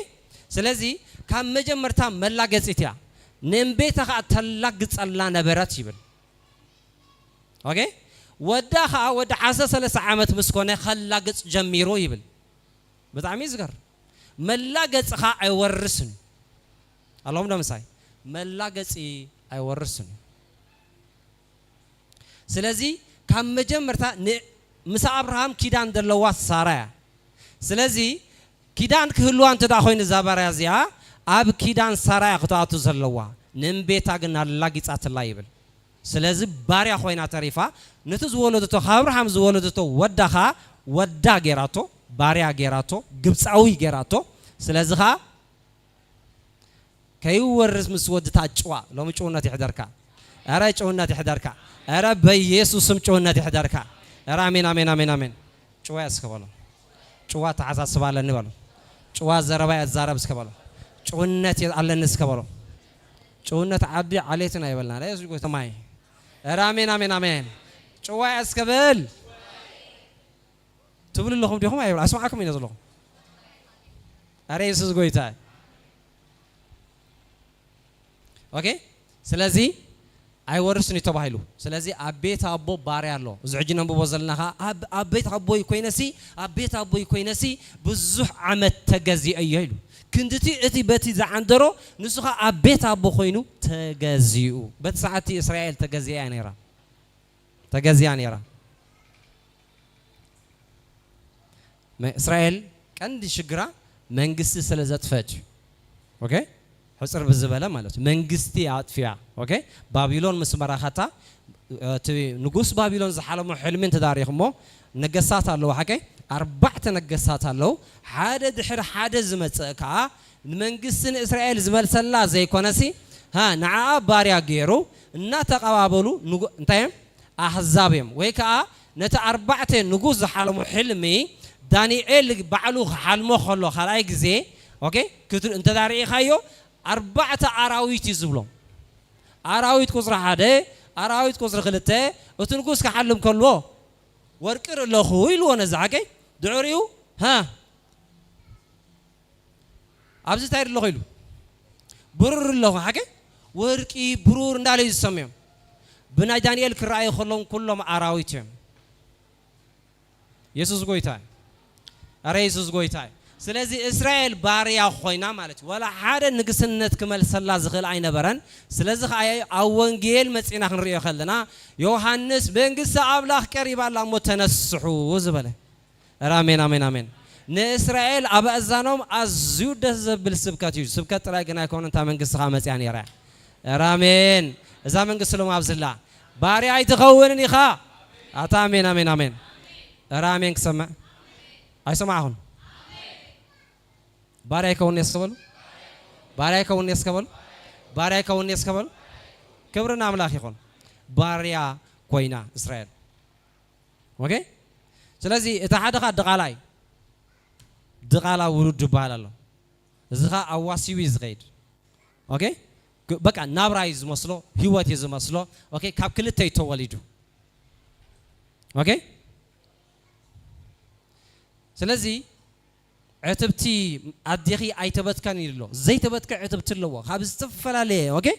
ስለዚህ ከመጀመርታ መላገጽት ያ ነምቤታ ተላግ ጸላ ነበራት ይብል ኦኬ ወዳኻ ወደ 13 ዓመት መስኮነ خላግጽ ጀሚሮ ይብል በጣም ይዝገር መላገጽኻ አይወርስን አላህም ደምሳይ መላገጽ አይወርስን ስለዚህ ከመጀመርታ ምሳ አብርሃም ኪዳን ደለዋ ሳራያ ስለዚህ ኪዳን ክህልዋን ተዳኾይን ዛባራዚያ አብ ኪዳን ሳራያ ክታቱ ዘለዋ ንምቤታ ግን አላጊጻት ላይ ይብል ስለዚህ ባሪያ ኾይና ተሪፋ ነቱ ዝወለደቶ አብርሃም ዝወለደቶ ወዳኻ ወዳ ጌራቶ ባሪያ ጌራቶ ግብጻዊ ጌራቶ ስለዚህ كيورث مسود تاجوا لو مچونات يحدركا ارا چونات يحدركا ارا بيسوع سم چونات يحدركا ارا امين امين امين امين چوا اسكبالو چوا تعሳስባለን ንበሉ چوا ዘረባ ያዛረብ እስከበሉ ጩነት ያለን እስከበሉ ጩነት አብዲ አለይትና ይበልና ለሱ ጎተማይ ارا امين امين امين چوا اسكبل تبل لهم ديهم አይብላ اسمعكم ينزلوا ارا ኢየሱስ ጎይታ ኦኬ ስለዚህ አይወርስን ይተባሃሉ ስለዚህ አቤት አቦ ባሪያ አለው ዝዕጅና በወዘልናኻ አቤት አቦ ይኮይነሲ አቤት አቦ ይኮይነሲ ብዙሕ ዓመት ተገዚ አይሉ ክንድቲ እቲ በቲ ዘዓንደሮ ንሱኻ አቤት አቦ ኮይኑ ተገዚኡ በተሰዓቲ እስራኤል ተገዚያ ነራ እስራኤል ቀንዲ ሽግራ መንግስት ስለዘጥፈች ኦኬ حصر بزبالة مالته منجستي عطفيا أوكي بابلون مسمراخاتا نجوس بابلون زحلمو حلمين تداريخ مو نجسات الله حكي 4 نجسات الله حدا دحر حدا زمتكا منجستن إسرائيل زمل سلا زي كونسي ها نعا باريا غيرو نا تقابلو انتهم احزابهم ويكا نتا 4 نجوس زحلمو حلمي دانيኤል بعلو حلمو خلو خلاي غزي اوكي كتر انت داري خايو 4 አራዊት ይዝብሎም አራዊት ቁጥር 1 አራዊት ቁጥር 2 እትንኩስ ከሐልም ከሎ ወርቅር ለኹ ይሉ ወነዛቀ ድዑሪው ها አብዝ ታይር ለኹ ይሉ ብሩር ለኹ ሐቀ ወርቂ ብሩር እንዳለ ይሰማም ብናይ ዳንኤል ክራይ ኸሎም ኩሎም አራዊት ኢየሱስ ጎይታ አረ ኢየሱስ ጎይታ ስለዚህ እስራኤል ባሪያ ኾይና ማለት ወላ ሓደ ንግስነት ክመልሰላ ዝኽል አይነበረን ስለዚህ አወንጌል መጽና ክንሪዮ ኸለና ዮሐንስ መንግስት አምላኽ ቀሪባላ ሞ ተነስሑ ዝበለ አሜን አሜን አሜን ንእስራኤል አባዛኖም አዝዩ ደዘብል ስብከት እዩ ስብከት ጥራይ ገና ይኮንታ መንግስት ኻመጽያን ይራ አሜን እዛ መንግስት ሎም አብዝላ ባሪያ አይተኸውንን ይኻ አታ አሜን አሜን አሜን አሜን ከሰማ አይሰማሁን ባሪያ ከውን ያስከበሉ ባሪያ ከውን ያስከበሉ ባሪያ ከውን ያስከበሉ ክብርና አምላክ ይሁን ባሪያ ኮይና እስራኤል ኦኬ ስለዚህ እታሓደኻ ድቃላ ውሉድ ይባላል እዝኻ አዋሲዊ ዝኸይድ ኦኬ በቃ ናብራይ ዝመስሎ ህይወት ዝመስሎ ኦኬ ካብ ክልተ ይተወሊዱ ኦኬ ስለዚህ عتبتي أديخي أي تبتكن يلو زي تبتك عتبت اللوا خابز تفلالي أوكي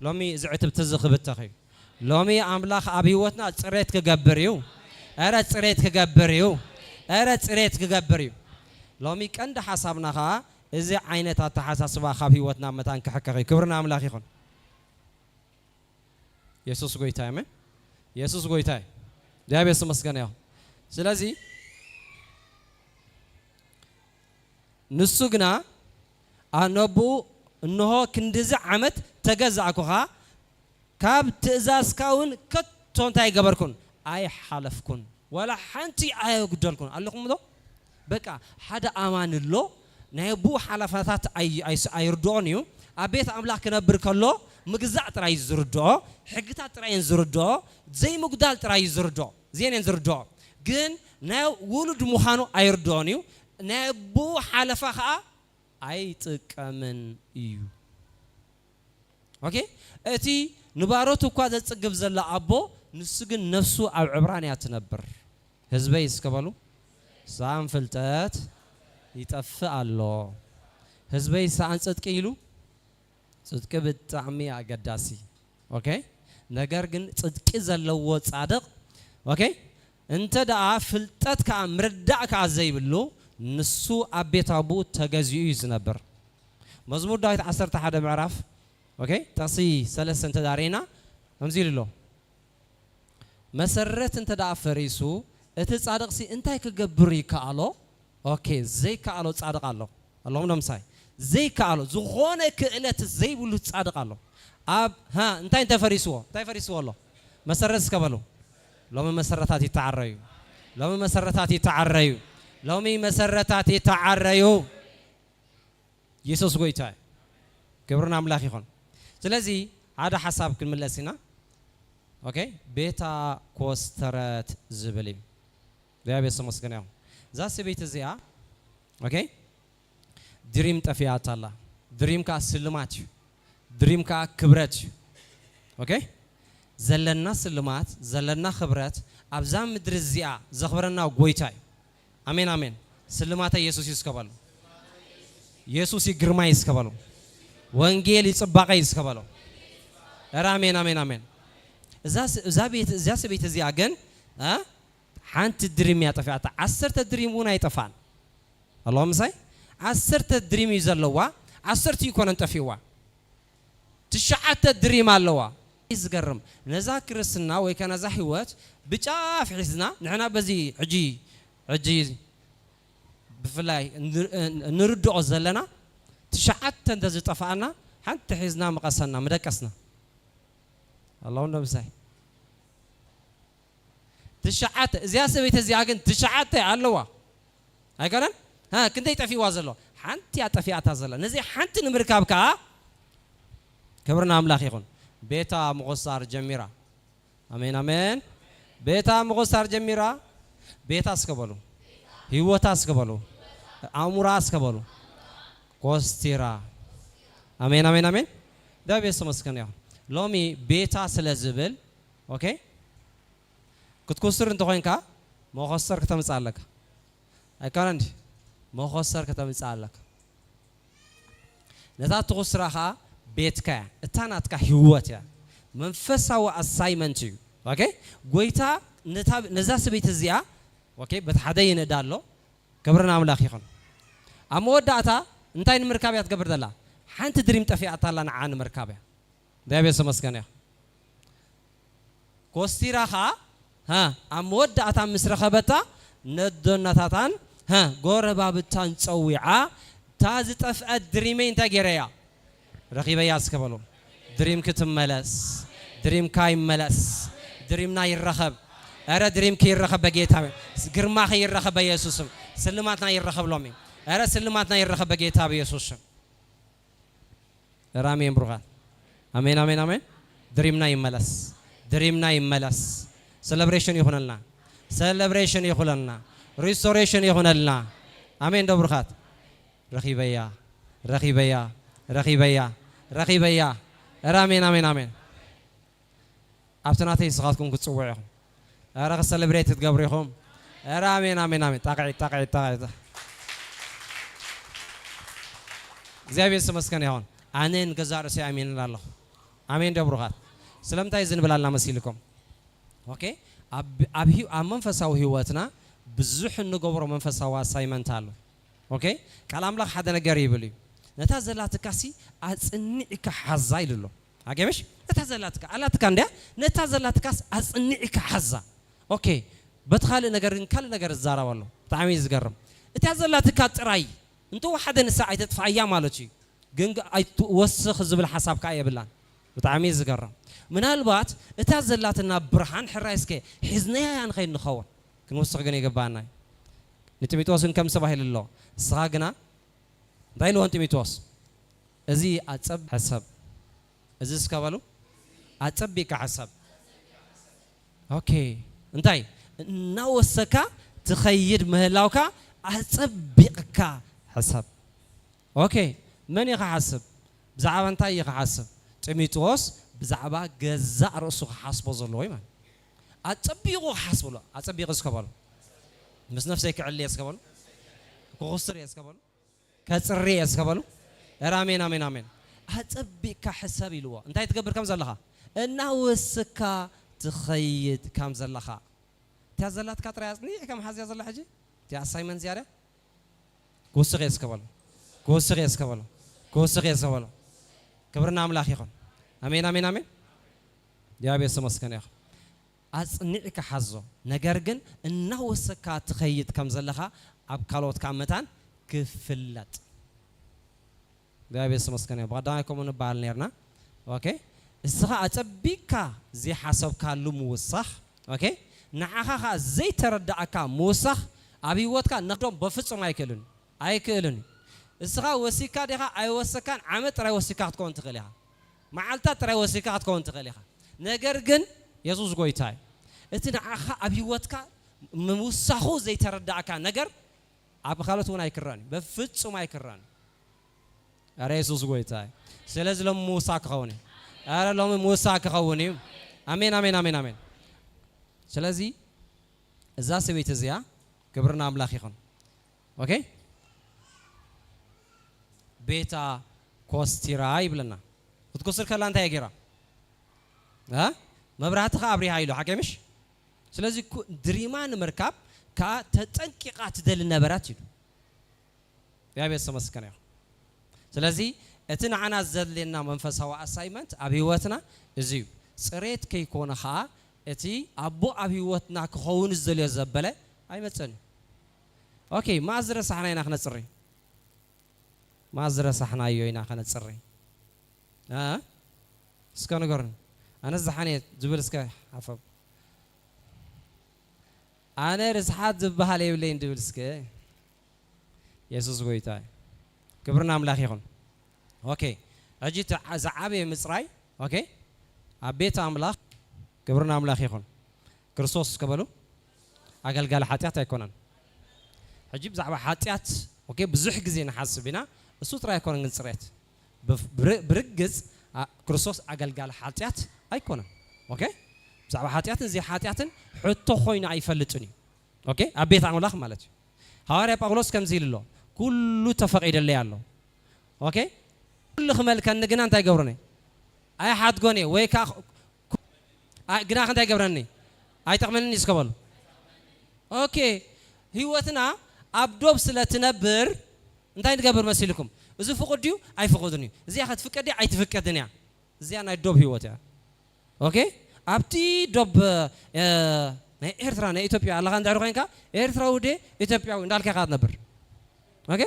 لومي زي عتبت الزخ بتخي لومي أملاخ أبيوتنا تريت كجبريو أرد تريت كجبريو أرد تريت كجبريو لومي كند حسابنا خا إذا عينة تحساسبا خابيوتنا متان كحكي كبرنا أملاخ يخون يسوع قوي تايم يسوع قوي تاي ده بس مسكنه سلازي نسوغنا أنبو إنه كندز عمت تجزع كوها كاب تأزاسكاون كتون تاي جبركون أي حلفكون ولا حنتي أي قدركون قال لكم ده بقى حدا أمان الله نهبو حلفات أي ردونيو أبيت أملاك نبرك الله مجزع ترى يزردو حقتها ترى ينزردو زي مقدال ترى يزردو زين ينزردو جن نا ولد مخانو أي ردونيو نهبو حلفها أي تكمن يو أوكي أتي نباراتو قادة تجيب زلا أبو نسجن نفسه أو عبراني أتنبر هزبي يسكبلو سام فلتات يتفق الله هزبي سان صدقيلو صدق بالطعمي أقداسي أوكي نجارجن صدق زلوا صادق أوكي أنت دا فلتات كمردع كعزيب له نسو أبيت أبو تجازيو يزنبر مزمور دايت عصرت حدا معرف أوكي تصي ثلاث أنت دارينا أمزيل له مسرت أنت دا فريسو اتصادق سي أنت هيك جبري كعلو أوكي زي كعلو تصادق الله اللهم نمساي زي كعلو زخونة كإلة زي بلو تصادق الله أب ها أنت فريسو الله مسرت سكبلو لو من مسرتاتي تعريو لو من مسرتاتي تعريو يسوع قويتاي كبرنا أملاخي خون سلازي هذا حساب كل ملاسينا أوكي بيتا كوسترات زبلي ده بيسموه سكنيهم زاس بيت زيا أوكي دريم تفيات الله دريم كاسلمات دريم ككبرات أوكي زلنا سلمات زلنا خبرات أبزام مدرزيا زخبرنا وقويتاي آمين سلمات يسوع يسكبلو يسوع يجرم يسكبلو وانجيل يصبغ يسكبلو آمين زاس بيت زيا جن حانت الدريم يطفئ عصرت الدريم ونا يطفان اللهم ساي عصرت الدريم يزلوا عصرت يكون انتفيوا تشعت الدريم اللوا يزقرم نذاكر السنة ويكان زحوات بجاف حزنا نحنا بزي عجي بفلاي نردو زلنا تشعت انتزي طفانا حتى حزنا مقصنا مدكسنا اللهم نمساي تشعت زياسة بيت زياجن تشعت علوا هاي كمان ها كنت يتفي وازلوا حنت يتفي أتازلا نزي حنت نمركاب كا كبرنا أملاخ يكون بيتا مغصار جميرة آمين بيتا مغصار جميرة بيتا سكبلو هيوتا سكبلو أمورا سكبلو كوستيرا آمين ده بيسمس كنيا لومي بيتا سلزبل أوكي كتكسر أنت وين كا ما خسر كتام سالك أي كارند ما خسر كتام سالك نتا تخسرها بيتك التانات كهوتة منفسه وأسايمنت أوكي قويتا نزاس بيت الزيا أوكي بتحدين دالو كبرنا عمل أخيرا أمود داتا أنتين مركبات كبر دلا حنت دريم تفيعت لنا عن مركبة ده بيسمى سكانيا كوستيراها ها أمود داتا مصر خبتا ندنا تاتان ها قربا بتان تسويعة تازت أفقد دريمين تجريا رقيبة ياسكبلو دريم كتم ملس دريم كاي ملس دريم ناي الرخب أرا دريم كي الرخب بجيتها قرما خي الرخب بيسوسم سلمات ناي الرخب لومي أرا سلمات ناي الرخب بجيتها بيسوسم رامي إمبرغان آمين دريم ناي ملس celebration يخون لنا restoration يخون لنا آمين دبرخات رخيبيا آمين أبتناتي سقطكم كتصوعهم أرا celebrate تقبريهم آمين تقعد زي بيس مسكن يهون أنين جزار سي آمين الله آمين دبرخات سلام تايزن بلالنا مسيلكم أوكي أبي أمم فساو هواتنا بزح النجبر من فساو سايمن تالو أوكي كلام لك حدا نجاري بلي نتازلاتك كاسي أصنعك حزايل له أجمعش نتازلاتك على تكانده نتازلاتك كاس أصنعك حزا أوكي بتخال نجارين كل نجار الزارة والله تعميز جرم نتازلاتك تراي أنتو واحد الساعة تدفع أيام مالتي جنگ أي وسخ زبل حساب كأي بلان تعميز جرم ምናልባት እታ ዘላትና ብርሃን ሕራይስከ ሒዝናያ ያን ኸይን ንኸውን ክንወስኽ ግን ይገባና ንጢሞቴዎስን ከም ሰባሂል ኣሎ እስኻ ግና እንታይ ልሆን ጢሞቴዎስ እዚ ኣጸብ ሓሳብ እዚ እስከበሉ ኣጸቢካ ሓሳብ ኦኬ እንታይ እናወሰካ ትኸይድ ምህላውካ ኣጸቢቕካ ሓሳብ ኦኬ መን ይኸሓስብ ብዛዕባ እንታይ ይኸሓስብ ጢሞቴዎስ ብዛዕባ ገዛእ ርእሱ ክሓስቦ ዘለዎ እዩ ማለት ኣጸቢቑ ክሓስብሎ ኣጸቢቑ እስከበሉ ምስ ነፍሰይ ክዕልየ እስከበሉ ክኹስር እየ እስከበሉ ከጽሪ እየ እስከበሉ አሜን አሜን አሜን ኣጸቢቕካ ሕሳብ ኢልዎ እንታይ ትገብር ከም ዘለኻ እናወስካ ትኸይድ ከም ዘለኻ እታ ዘላትካ ጥራይ ኣጽኒዕ ከም ሓዝያ ዘላ ሕጂ እታ ኣሳይመንት ዝያደ ክውስኽ እየ እስከበሉ ክውስኽ እየ እስከበሉ ክውስኽ እየ እስከበሉ ክብርና ኣምላኽ ይኹን አሜን አሜን አሜን ዲያቤስ መስከን ይኹን ኣጽኒዕካ ሓዞ ነገር ግን እናወሰካ ትኸይድ ከም ዘለኻ ኣብ ካልኦት ካመታን ክፍለጥ ዲያቤስ መስከን ይኹን ባዳይ ኮሙን ባል ነርና ኦኬ እስኻ ኣጸቢቕካ ዘይሓሰብካሉ ምውሳኽ ኦኬ ንዓኻ ዘይተረዳእካ ምውሳኽ ኣብ ህይወትካ ንኽዶም በፍጹም ኣይክእልን እስኻ ወሲካ ዲኻ ኣይወሰካን ዓመት ጥራይ ወሲካ ክትኮን ትኽእል ኢኻ መዓልታት ጥራይ ወሲካ ክትኮን ትኽእል ኢኻ ነገር ግን ኢየሱስ ጎይታ እቲ ንዓኻ ኣብ ህይወትካ ምውሳኹ ዘይተረዳእካ ነገር ኣብ ካልኦት እውን ኣይክረአን በፍጹም ኣይክረአን ኣረ ኢየሱስ ጎይታ ስለዚ ሎም ምውሳኽ ክኸውን ኣረ ሎም ምውሳኽ ክኸውን እዩ አሜን አሜን አሜን አሜን ስለዚ እዛ ሰበይቲ እዚኣ ክብርና ኣምላኽ ይኹን ኦኬ ቤታ ኮስቲራ ይብለና ክትኮስር ከላ እንታይ ገይራ መብራህትኻ ኣብሪሃ ኢሉ ሓቀምሽ ስለዚ ድሪማ ንምርካብ ተጠንቂቓ ትደሊ ነበራት ኢሉ ያቤት ሰመስከነ ይኹን ስለዚ እቲ ንዓና ዘድልየና መንፈሳዊ ኣሳይመንት ኣብ ህይወትና እዚ እዩ ፅሬት ከይኮነ ከዓ እቲ ኣቦ ኣብ ህይወትና ክኸውን ዝደልዮ ዘበለ ኣይመፅን ኦኬ ማዝረሳሕና ኢና ክነፅሪ ማዝረሳሕና ኢና ክነፅሪ እስከ ነገርን ኣነ ዝሓነ ዝብል እስከ ሓፈብ ኣነ ርስሓት ዝበሃል የብለይ እንድብል እስከ ኢየሱስ ጎይታ ክብርና ኣምላኽ ይኹን ኦኬ ሕጂ ዝዓበየ ምፅራይ ኦኬ ኣብ ቤተ ኣምላኽ ክብርና ኣምላኽ ይኹን ክርስቶስ እስከበሉ ኣገልጋሊ ሓጢኣት ኣይኮነን ሕጂ ብዛዕባ ሓጢኣት ኦኬ ብዙሕ ግዜ ንሓስብ ኢና እሱ ጥራይ ኣይኮነን ግን ፅሬት ብርግፅ ክርስቶስ ኣገልጋሊ ሓጢኣት ኣይኮነን ኦኬ ብዛዕባ ሓጢኣትን ዘይ ሓጢኣትን ሕቶ ኮይኑ ኣይፈልጥን እዩ ኦኬ ኣብ ቤተ ኣምላኽ ማለት እዩ ሃዋርያ ጳውሎስ ከምዚ ኢሉ ኣሎ ኩሉ ተፈቒደለይ ኣሎ ኦኬ ኩሉ ክመልከኒ ግና እንታይ ገብሮኒ ኣይሓድጎኒ ወይ ከዓ ግና እንታይ ገብረኒ ኣይጠቕመኒ እስከበሉ ኦኬ ህይወትና ኣብ ዶብ ስለትነብር እንታይ ንገብር መሲልኩም እዚ ፍቕድ ድዩ ኣይፍቕድን እዩ እዚኣ ክትፍቀድ እያ ኣይትፍቀድን እያ እዚኣ ናይ ዶብ ህይወት እያ ኦኬ ኣብቲ ዶብ ናይ ኤርትራ ናይ ኢትዮጵያ ኣለኻ እንድሕር ኮይንካ ኤርትራዊ ደ ኢትዮጵያዊ እንዳልካ ኢኻ ትነብር ኦኬ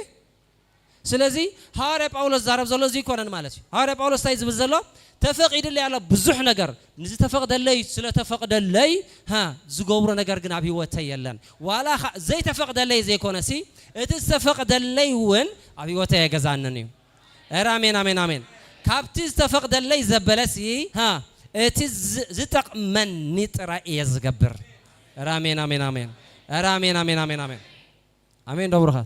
ስለዚ ሃዋርያ ጳውሎስ ዛረብ ዘሎ እዚ ይኮነን ማለት እዩ ሃዋርያ ጳውሎስ እንታይ ዝብል ዘሎ ተፈቒድለይ ኣሎ ብዙሕ ነገር ንዝተፈቕደለይ ስለተፈቕደለይ ዝገብሮ ነገር ግን ኣብ ህይወተይ የለን ዋላ ዘይተፈቕደለይ ዘይኮነሲ እቲ ዝተፈቕደለይ እውን ኣብ ህይወተይ የገዛንን እዩ ኧረ አሜን አሜን አሜን ካብቲ ዝተፈቕደለይ ዘበለሲ እቲ ዝጠቕመኒ ጥራይ እየ ዝገብር ኧረ አሜን አሜን አሜን ኧረ አሜን አሜን አሜን አሜን አሜን ደብሩኻ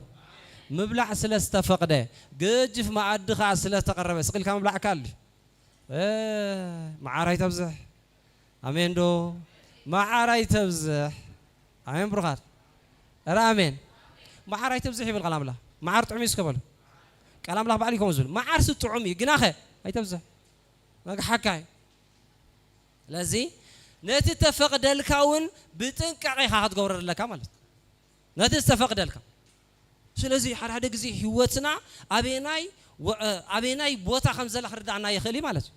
ምብላዕ ስለ ዝተፈቕደ ግጅፍ ማኣድኻ ስለ ዝተቐረበ ስቕልካ ምብላዕካ ኣሉ ማዓራይ ተብዝሕ አሜን ዶ ማዓራይ ተብዝሕ አሜን ብሩኻት ኧረ አሜን ማዓራይ ተብዝሕ ይብል ቃል ኣምላኽ ማዓር ጥዑም እዩ እስከበሉ ቃል ኣምላኽ ባዕሉ ይከም ዝብል ማዓር ጥዑም እዩ ግናኸ ኣይተብዝሕ መግሓካ ስለዚ ነቲ ተፈቕደልካ እውን ብጥንቃቐ ኢኻ ክትገብረለካ ማለት ነቲ ዝተፈቕደልካ ስለዚ ሓደ ግዜ ህይወትና ኣበናይ ቦታ ከም ዘላ ክርዳእና ይኽእል ማለት እዩ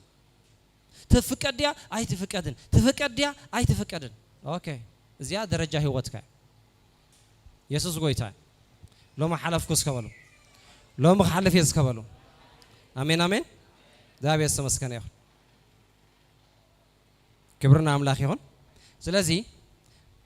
ትፍቀድያ ኣይትፍቀድን ትፍቀድያ ኣይትፍቀድን ኦኬ እዚኣ ደረጃ ህይወትካ ኢየሱስ ጎይታ ሎማ ሓለፍኩ እስከበሉ ሎማ ሓለፍ እየ እስከበሉ አሜን አሜን ዛብ የሰመስከነ ይኹን كبرنا أملاخ يهون سلازي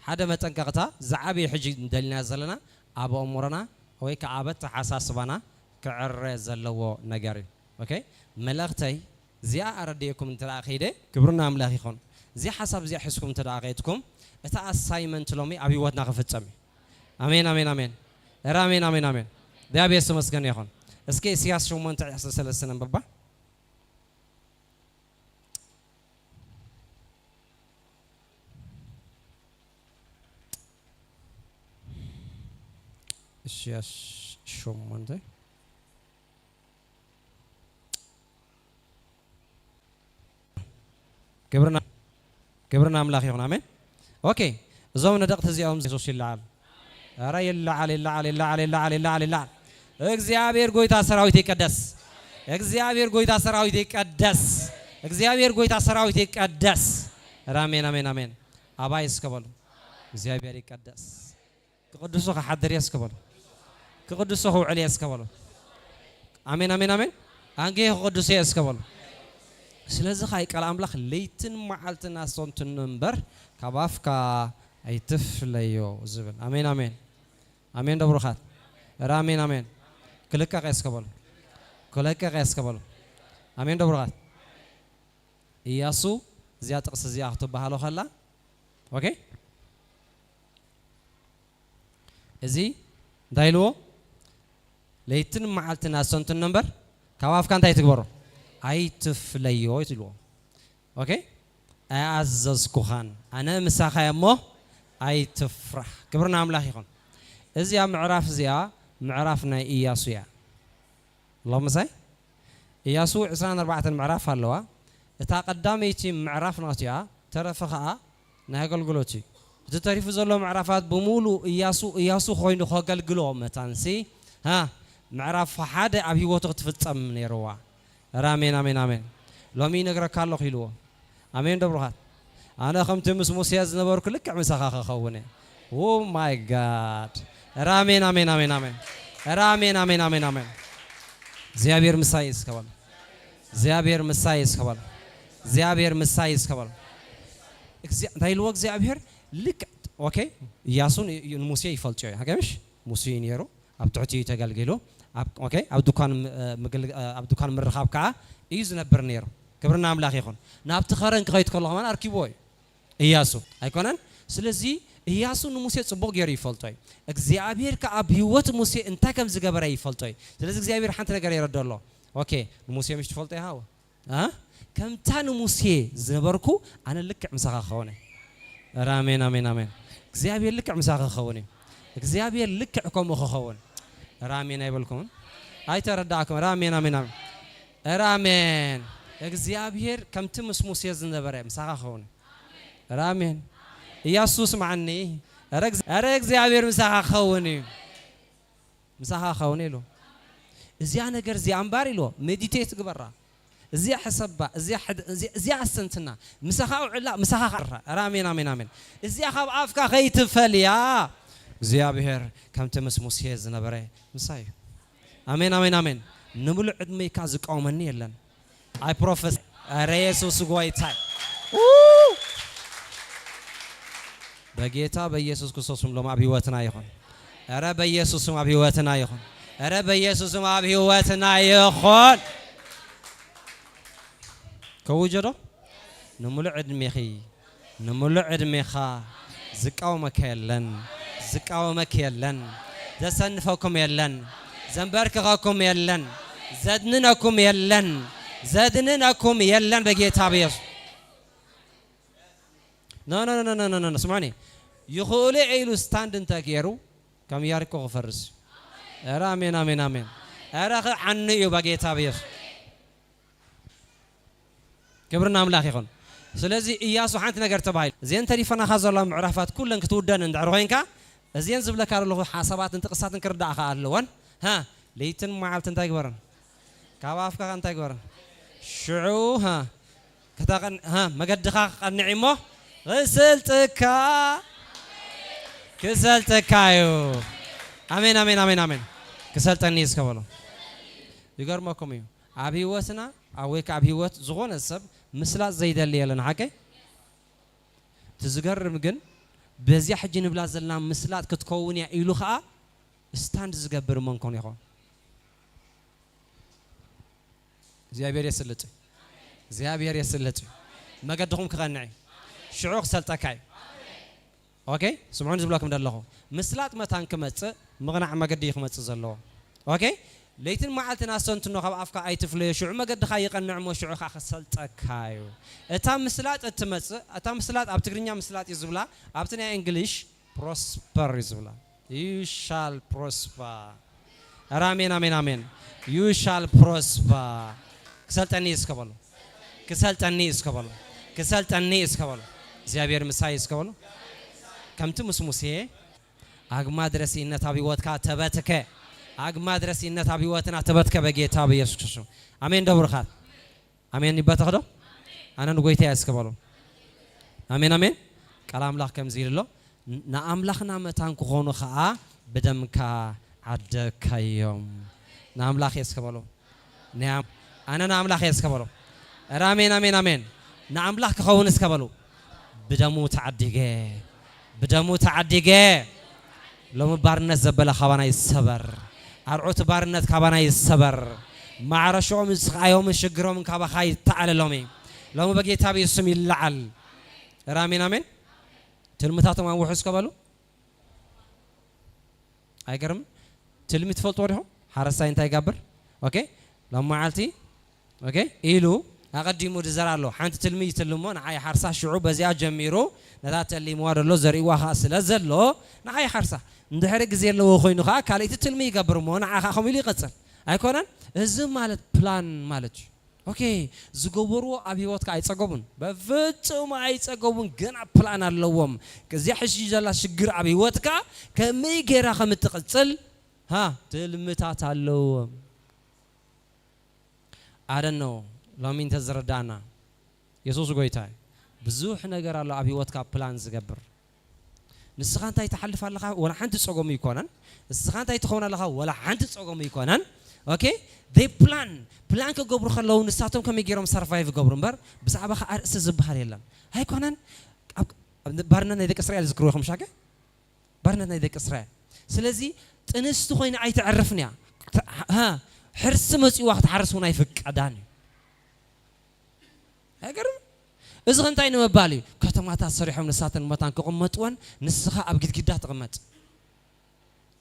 هذا ما تنقطع زعبي حجي دلنا زلنا أبو أمورنا ويك عبت حساس بنا كعرز اللو نجاري أوكي ملاختي زي أرديكم تلاقيه كبرنا أملاخ يهون زي حسب زي حسكم تلاقيتكم أتا assignment لومي أبي ودنا خفت سامي آمين آمين آمين آمين آمين آمين ده أبي اسمه سكان يهون اسكي سياس شو من تعيش سلسلة بابا سياس شو من ده كبرنا أملاخ يهون آمين أوكي زوجنا دقت زيهم زوج اللعب رأي اللعب እግዚአብሔር ጎይታ ሰራዊት ይቀደስ እግዚአብሔር ጎይታ ሰራዊት ይቀደስ እግዚአብሔር ጎይታ ሰራዊት ይቀደስ አሜን አሜን አሜን አባይ እስከበሉ እግዚአብሔር ይቀደስ ቅዱሱ ከሐደር ያስከበሉ ቅዱሱ ሁዕሊ ያስከበሉ አሜን አሜን አሜን አንጌ ቅዱሱ ያስከበሉ ስለዚህ ቃል አምላክ ለይትን መዓልትና ሶንትን ነበር ከባፍካ አይትፍለዮ ዝብል አሜን አሜን አሜን ደብሩኻት አሜን አሜን كلك قيس كبل أمين دبرات ياسو زيادة قصة زيادة تبهالو خلا أوكي إزي دايلو ليتن معلتنا سنتن نمبر كواف كان تاي تكبرو أي تفليو يتلو أوكي أعزز كوخان أنا مساخة يمو أي تفرح كبرنا أملاخ يخون إزي معرف زيا معرفنا إياسو يا اللهم صل إياسو عسران 4 معرف هلوا تقدم يتي معرفنا تيا ترفخا نهقل قلوتي تتعرف زلوا معرفات بمولو إياسو خوين خقل قلو متانسي ها معرف حدا أبي وتقت في التأمن يروى آمين آمين آمين لو مين نقرأ كارلو خيلو آمين دبرهات أنا خمت مسياز نبور كلك عمسخا خووني أوه ماي جاد آمين آمين آمين آمين آمين آمين آمين آمين زيابير مسايس كبل زيابير مسايس كبل زيابير مسايس كبل دايل وقت زيابير لك أوكي ياسون موسى يفلتشي هكذا موسى ينيرو أبتعتي تقلقلو أوكي أبدو كان مرخاب كا يزنا برنيرو كبرنا أملاخ يخون نابتخارن كغيت كله من أركيبوي ياسو هيكونن سلزي إياسو نموسى صبوغ يري فلتوي إخزيابير كأبيوت موسى أنت كم زجبرة يفلتوي سلزي إخزيابير حنتنا قري يرد الله أوكي نموسى مش تفلتوي هوا ها كم تانو موسى زبركو أنا لك مساق خوني آمين آمين آمين إخزيابير لك مساق خوني إخزيابير لك حكم خون آمين أيبلكم أي ترداكم آمين آمين آمين آمين إخزيابير كم تمس موسى زبرة مساق خوني آمين ياسوس معني أرجع زيابير مساحة خوني له زي أنا جر زي عمباري له مديتيت قبرة زي حسبة زي عسنتنا مساحة ولا مساحة خرة آمين آمين آمين زي خاب أفكا خيت فليا زيابير كم تمس موسيز نبرة مساي آمين آمين آمين نمل عدمي كازك أمني لنا I prophesy أريسوس قوي تاي بجيتا بيسوس كسوسم لما أبيواتنا يخون أرى بيسوس ما أبيواتنا يخون أرى بيسوس ما أبيواتنا يخون كوجرو نملعد مخي نملعد مخا زكاو مكيلن دسنفكم يلن زنبرككم يلن زدننكم يلن بجيتا بيس No اسمعني يخولي عيلو ستاند انت كيرو كم ياركو غفرس آمين آمين آمين أرخ عني يبغيت أبيش كبرنا أملاك يخون سلزي إياسو حنتنا قرتباي زين تريفنا خاز الله معرفات كلن كتودن عند عروينكا زين زبلك على الله حسابات انت قصات كردا خالون ها ليتن معلت انت يقبرن كواف كان انت يقبرن شعو ها كتاقن ها مقدخا النعمه كسلتك يو آمين آمين آمين آمين كسلتني إسكابلو يقرمكم يو أبي واتنا أويك أبي وات زغون السب مثل زيد اللي يلنا حكي تزقرم جن بزي حجين بلا زلنا مسلات كتكون يا إلو خا استاند زقبر من كون يخون زيابير يسلت زيابير يسلت ما قدهم كغنعي شعوق سلتكاي اوكي سمعون زبلاكم دلهو مسلات متان كمص مغنع ما قد يخمص زلو اوكي ليتن معلتنا سنتنو خاب افكا ايتفلي شعو ما قد خا يقنع مو شعو خا سلتكاي اتا مسلات اتمص اتا مسلات اب تግርኛ مسلات يزبلا ابتنا انجليش prosper يزبلا you shall prosper አሜን አሜን አሜን you shall prosper كسلتني اسكبلو كسلتني اسكبلو كسلتني اسكبلو እግዚአብሔር ምሳይ እስከበሉ ከምት ሙስሙሴ አግማ ድረስ ይነት አብይወትካ ተበትከ አግማ ድረስ ይነት አብይወትና ተበትከ በጌታ በኢየሱስ ክርስቶስ አሜን ደብርኻት አሜን ይበተኸዶ አነን ጎይታ ያስከበሉ አሜን አሜን ቃል አምላክ ከምዚልሎ ናአምላኽና መታን ኮኑ ኸአ በደምካ አደከዮም ናአምላኽ ያስከበሉ ናም አነን አምላኽ ያስከበሉ አሜን አሜን አሜን ናአምላኽ ከኸውን እስከበሉ بدمو تعديجه لو بارنت زبله خبانا يسبر ارعوت بارنت خبانا يسبر ما عرشوم يوم شجرهم كبا خاي تعالى لومي لو بقيت ابي اسم يلعل رامين امين تلمتاتهم ان وحس كبلو ايغرم تلمت فلطورهم حرسا انت يغبر اوكي لما عالتي اوكي ايلو أقدموا دزرالو حنت تلمي تلمون عاي حرسة شعوب بزيا جميرو نذات اللي موارلو زريوا خاص لزلو نعاي حرسة ندحرق زير لو خوينو خا كاليت تلمي يقبرمون عا خميلي قصر أيكونن الزم مالت بلان مالت أوكي زقبرو أبيوتك أيتصقبون بفتو ما أيتصقبون جنا بلان اللوم كزي حشي جلا شجر أبيوتك كمي جرا خمت قصل ها تلمتات اللوم I don't know لامين تزردانا يسوع قويتاي بزوح نجار الله أبي واتك بلان زجبر نسخان تاي تحلف على لها ولا حنت تصقم يكونن نسخان تاي تخون على لها ولا حنت تصقم يكونن أوكي they plan كجبر خلوا نساتهم كم يجيرهم survive جبرهم بر بس عبا أرس زبها يلا هاي كونن بارنا نيدك إسرائيل ذكروه خمسة حاجة بارنا نيدك إسرائيل سلزي تنستو خين عاي تعرفني ها حرس مسي واحد حرسونا يفك عداني أقرب إذا كنت أنا مبالي كتمات الصريحة من الساعة المتان كقمتوان نسخة أبجد كده تقمت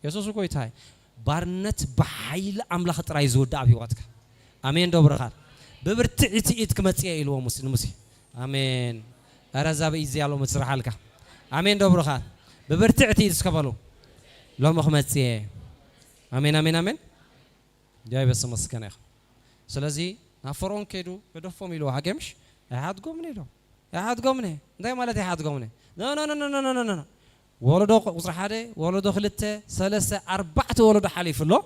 يسوع كويت هاي بارنت بحيل عمل خطر يزود أبي واتك آمين دبر خير ببرتعتي إتكمت يا إلو مسلم آمين أرزاب إزيالو مسرح لك آمين دبر خير ببرتعتي إتكبلو لو مخمت يا آمين آمين آمين جاي بس مسكنه سلازي نفرون كيدو بدفهم يلو هاجمش أحد قومني له أحد قومني دايما لا أحد قومني لا ولده وصرح هذا ولده خلته ثلاثة أربعة ولده حليف له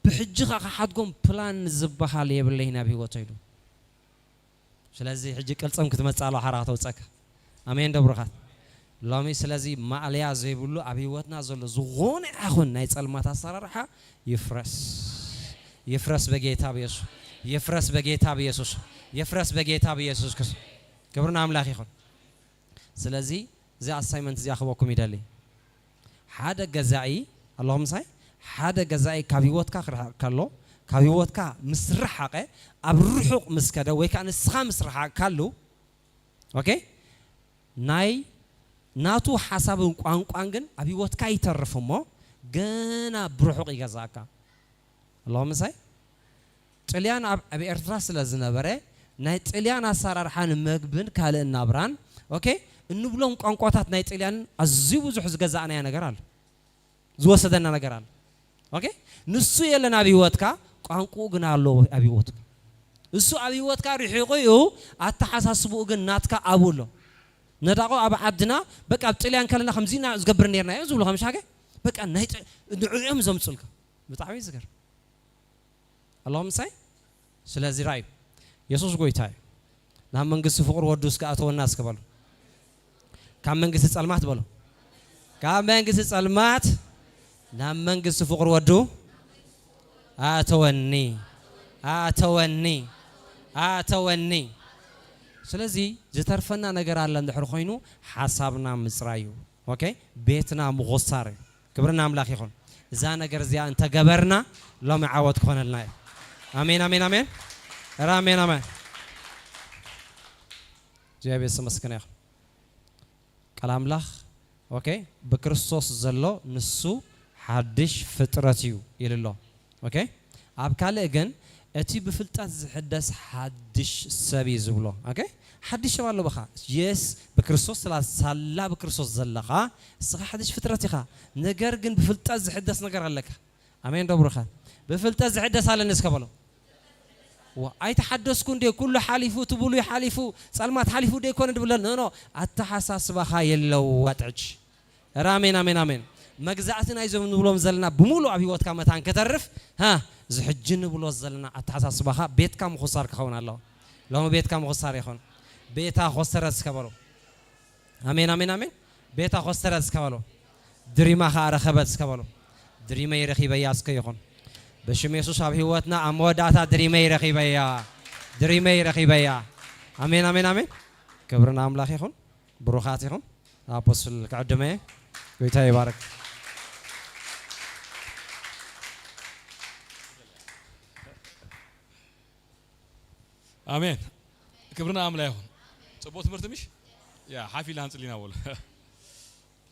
بحجة أحد قوم بلان زبها لي بالله نبي وتيلو سلازي حجة كل سام كتمت على حراته وتسك أمين دبرخات لامي سلازي ما عليه زي بقوله أبي واتنا زول زغون أخون نايت المات الصراحة يفرس بجيتها بيسوع يفرس بجيتها بيسوع يفرس بجيتها بيسوع كس كبرنا عمل أخي خون سلازي زي assignment زي أخوكم يدلي هذا جزائي اللهم صاي هذا جزائي كبيوتك كله كبيوتك مسرحة أبروحك مسكده ويكان السخام مسرحة كله أوكي ناي ناتو حسب قانقان أبيوتك يترفمه جنا بروحك يجزاك اللهم صاي تليان أبي أرتراس لازنبرة نايت تليان أسرار حان مقبن كهلا النبران أوكي النبلون قانقواتات نايت تليان الزيوز حز جزانا يا نجارال زوا سدنا نجارال أوكي نسوا يلا نبي واتكا قانقو جنالو أبي واتك نسوا أبي واتكا ريحيقيو أتحسس بوجن ناتكا أبولو نداقو أبا عبدنا بك أبتليان كلنا 50 زقبرنيرنا يزولو خمس حاجة بك نايت نعيم زمسلك بتعويز ذكر اللهم صل سلازي رايب يسوع قويتاي نعم منجس فقر ودوس كأتو الناس كبلو كم منجس السلمات بلو كم منجس السلمات نعم منجس فقر ودو أتوني ስለዚህ ዝተርፈና ነገር አለ እንድሕር ኮይኑ ሓሳብና ምጽራዩ ኦኬ ቤትና ምغሳር ክብርና አምላክ ይኹን እዛ ነገር እዚያ እንተ ገበርና ሎም ዓወት ኮነልና አሜን አሜን አሜን አሜን አሜን ጀቤስ መስከነ ቃል አምላክ ኦኬ በክርስቶስ ዘሎ ንሱ ሓድሽ ፍጥረት እዩ ይልሎ ኦኬ ኣብ ካልእ ግን እቲ ብፍልጣት ዝሕደስ ሓድሽ ሰብ ይዝብሎ ኦኬ ሓድሽ ባሎ በኻ የስ በክርስቶስ ሳላ በክርስቶስ ዘለኻ እስኻ ሓድሽ ፍጥረት ኢኻ ነገር ግን ብፍልጣት ዝሕደስ ነገር ኣለካ አሜን ደብሩኻ ብፍልጣት ዝሕደስ ኣለንስ ከበሎ ኣይተሓደስኩ እንዴ ኩሉ ሓሊፉ ትብሉ ይሓሊፉ ጸልማት ሓሊፉ ደ ይኮን ድብለን ኖ ኣተሓሳስባኻ የለው ዋጥዕጅ አሜን አሜን አሜን መግዛእትን አይዞም ንብሎም ዘለና ብሙሉ ኣብ ህይወትካ መታን ከተርፍ ዝሕጅን ብሎ ዘለና ኣተሓሳስባኻ ቤትካ ምኹሳር ክኸውን ኣለዎ ሎም ቤትካ ምኹሳር ይኹን ቤታ ኾሰረስ ከበሎ አሜን አሜን አሜን ቤታ ኾሰረስ ከበሎ ድሪማኻ ረኸበት ከበሎ ድሪመይ ረኺበያ እስከ ይኹን በሽም ኢየሱስ ኣብ ህይወትና ኣመወዳታ ድሪመይ ረኺበያ አሜን አሜን አሜን ክብርና አምላክ ይኹን ብሩኻት ይኹን አፖስትል ከዕድመ ጌታ ይባረክ አሜን ክብርና አምላክ ይኹን ጽቦት ምርትምሽ ያ ሐፊል አንጽሊና ወል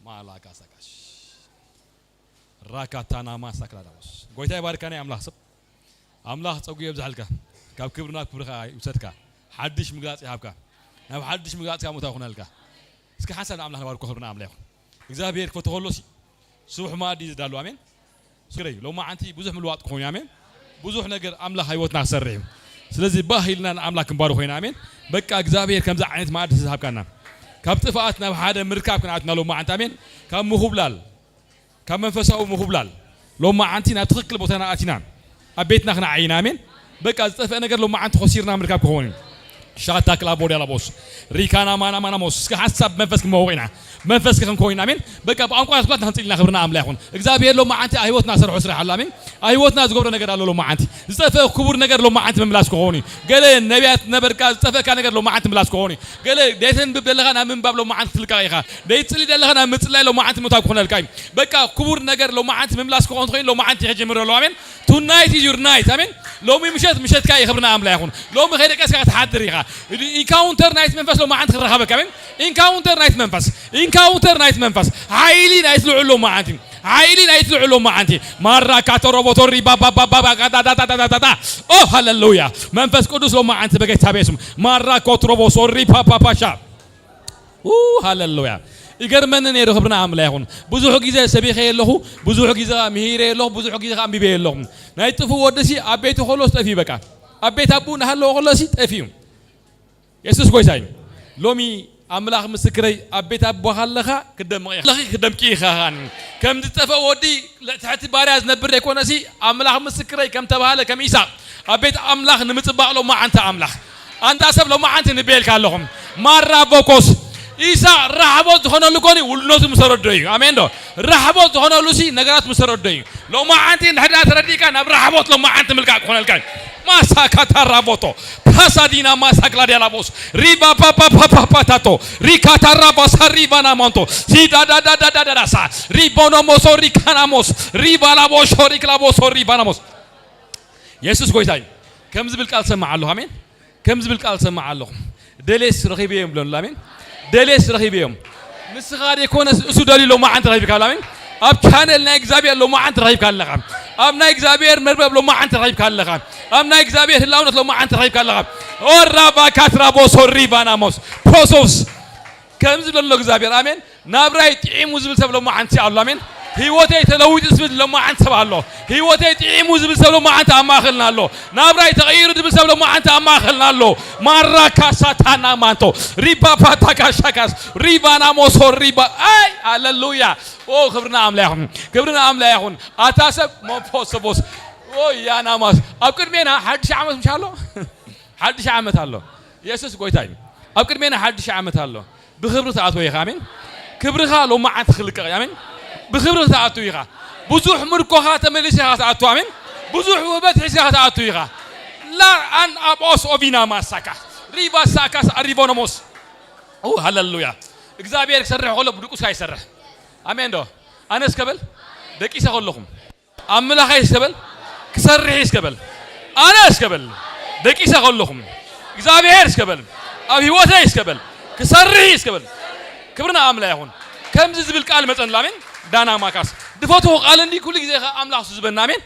ማላካ ሳካሽ ራካታና ማሳክላዳስ ጎይታ ይባርካና አምላክ ሰብ አምላክ ጸጉ ይብዛልካ ካብ ክብርና ክብርኻ ይውሰድካ ሓድሽ ምግላጽ ይሃብካ ናብ ሓድሽ ምግላጽ ካሞታ ይኹናልካ እስኪ ሓሳብ አምላክ ባርኮ ክብርና አምላክ እግዚአብሔር ከተኸሎሲ ሱብሕ ማዲ ዝዳሉ አሜን ስክረይ ሎማ አንቲ ብዙሕ ምልዋጥ ኮይኑ አሜን ብዙሕ ነገር አምላክ ህይወትና ሰሪም ስለዚህ ባሂልና አምላክ እንባር ሆይና አሜን በቃ እግዚአብሔር ከምዛ አይነት ማዕድ ተሳብካና ካብ ጥፋት ናብ ሓደ ምርካብ ከናትና ሎማ አንተ አሜን ካብ ምሁብላል ካብ መንፈሳው ምሁብላል ሎማ አንቲና ትክክል ቦታና አቲና አቤትና خنا عينا አሜን በቃ ዝጠፈ ነገር ሎማ አንተ ኾሲርና ምርካብ ከሆነ ሻታ ክላብ ወዲያ ላቦስ ሪካና ማና ሞስ እስከ ሐሳብ መንፈስ ከመወይና መንፈስ ከንኮይና አሜን በቃ በአንቋ ያስቋት አንጽልና ክብርና አምላክ ይሁን እግዚአብሔር ሎማ አንተ ህይወትና ሰርሑ ስራ አለ አሜን ህይወትና ዝገብረ ነገር አለ ሎማ አንተ ዝጠፈ ክቡር ነገር ሎማ አንተ መምላስ ከሆነ ገለ ነቢያት ነበርካ ዝጠፈ ካ ነገር ሎማ አንተ መምላስ ከሆነ ገለ ዴተን ብብለኻና ምን ባብ ሎማ አንተ ትልቃ ይኻ ዴትጽሊ ደለኻና ምጽላይ ሎማ አንተ መታብ ኮነልካይ በቃ ክቡር ነገር ሎማ አንተ መምላስ ከሆነ ኾይን ሎማ አንተ ይጀምር ሎ አሜን ቱናይት ኢዝ ዩር ናይት አሜን ሎሚ ምሸት ካ ይኽብርና አምላክ ይሁን ሎሚ ኸይደቀስካ ተሓድር ይኻ ኢንካውንተር ናይት መንፈስ ሎማ አንተ ክረኸበካ አሜን ኢንካውንተር ናይት መንፈስ ሃይሊ ናይት ልዑሎ ማዓንቲ ሃይሊ ናይት ልዑሎ ማዓንቲ ማራካቶ ሮቦቶሪ ባባባባ ጋዳዳዳዳዳ ኦ ሃሌሉያ መንፈስ ቅዱስ ሎማ አንተ በጌታ በስም ማራኮት ሮቦሶሪ ፓፓፓሻ ሃሌሉያ ይገርመን ነይሩ ክብርና አምላክ ይሁን ብዙሕ ጊዜ ሰቢኸ የለኹ ብዙሕ ጊዜ ምሂር የለኹ ብዙሕ ጊዜ ኣንቢበ የለኹ ናይ ጥፉ ወደሲ ኣቤቱ ኾሎስ ጠፊ በቃ ኣቤት ኣቡ ናሃለዎ ኾሎሲ ጠፊዩ ኢየሱስ ጎይታይ ሎሚ አምላክ ምስክረይ አቤት አባኻለኻ ክደምቂ ይኻን ከም ዝጠፈ ወዲ ለታሕቲ ባሪያ ዝነብር ይኮነሲ አምላክ ምስክረይ ከም ተባሃለ ከም ኢሳ አቤት አምላክ ንምጽባቅ ሎማ አንተ አምላክ አንተ ሰብ ሎማ አንተ ንቤልካ ኣለኹም ማራቦኮስ ኢሳ ረሃቦት ዝኾነሉ ኮኒ ውልኖቱ ምሰረዶዩ አሜን ዶ ረሃቦት ዝኾነሉሲ ነገራት ምሰረዶዩ ሎማ አንተ ንሕዳ ተረዲካ ናብ ረሃቦት ሎማ አንተ ምልቃቅ ኾነልካ ማሳካታ ራቦቶ ፓሳዲና ማሳክላዲያ ላቦስ ሪባ ፓፓፓፓታቶ ሪካታራ ባሳሪባና ማንቶ ሲዳዳዳዳዳዳሳ ሪቦኖሞሶ ሪካናሞስ ሪባላቦሽ ሪክላቦስ ሪባናሞስ ኢየሱስ ጎይታይ ከምዝ ብል ቃል ሰማዓለሁ አሜን ከምዝ ብል ቃል ሰማዓለሁ ደሌስ ረኺበዮም ብለን አሜን ደሌስ ረኺበዮም ምስኻድ የኮነስ እሱ ደሊሎ ማዓንተ ረኺብካል አሜን ኣብ ቻነል ናይ እግዚአብሔር ሎማ አንተ ረኺብካል ለኻ ኣብ ናይ እግዚአብሔር መርበብ ሎማ አንተ ረኺብካል ለኻ ኣብ ናይ እግዚአብሔር ህላውነት ሎማ አንተ ረኺብካል ለኻ ኦራባ ካትራቦስ ሪባናሞስ ፖሶስ ከምዝ ብሎ እግዚአብሔር አሜን ናብራይ ጢሙ ዝብል ሰብ ሎማ አንተ አሉ አሜን ህይወቴ ተለውጥ ዝብል ሎማ አንተ ባሎ ህይወቴ ጢሙ ዝብል ሰብ ሎማ አንተ አማኸልናሎ ናብራይ ተቀይሩ ዝብል ሰብ ሎማ አንተ አማኸልናሎ ማራካሳታና ማንቶ ሪባ ፓታካሻካስ ሪባናሞስ ሪባ አይ ሃሌሉያ ኦ ክብርና አምላክ ይሁን አታሰብ ሞፖሶቦስ ኦ ያናማስ ኣብ ቅድሜና ሓድሽ ዓመት ምሻሎ ሓድሽ ዓመት ኣሎ ኢየሱስ ጎይታይ ኣብ ቅድሜና ሓድሽ ዓመት ኣሎ ብክብሪ ተኣትወ ኢኻ አሜን ክብርኻ ሎማ አንተ ክልቀቕ አሜን بخبرة تأتويها بزوح مركوها تمليسها تأتو أمين بزوح وبت حسها تأتويها لا أن أبوس أبينا ما سكا ሪባስ ሳካስ አሪቦኖሞስ ሃሌሉያ እግዚአብሔር ይሰርሕ ሆሎ ብዱቁስ አይሰርሕ አሜን ዶ አነስ ከበል ደቂሰ ሆለኹም አምላኽ ይስከበል ክሰርሕ ይስከበል አነስ ከበል ደቂሰ ሆለኹም እግዚአብሔር ይስከበል ኣብ ህይወት ይስከበል ክሰርሕ ይስከበል ክብርና አምላኽ ይሁን ከምዚ ዝብል ቃል መፀን አሜን ዳና ማካስ ድፎቱ ቃል እንዲ ኩሉ ግዜ አምላኽ ዝበና አሜን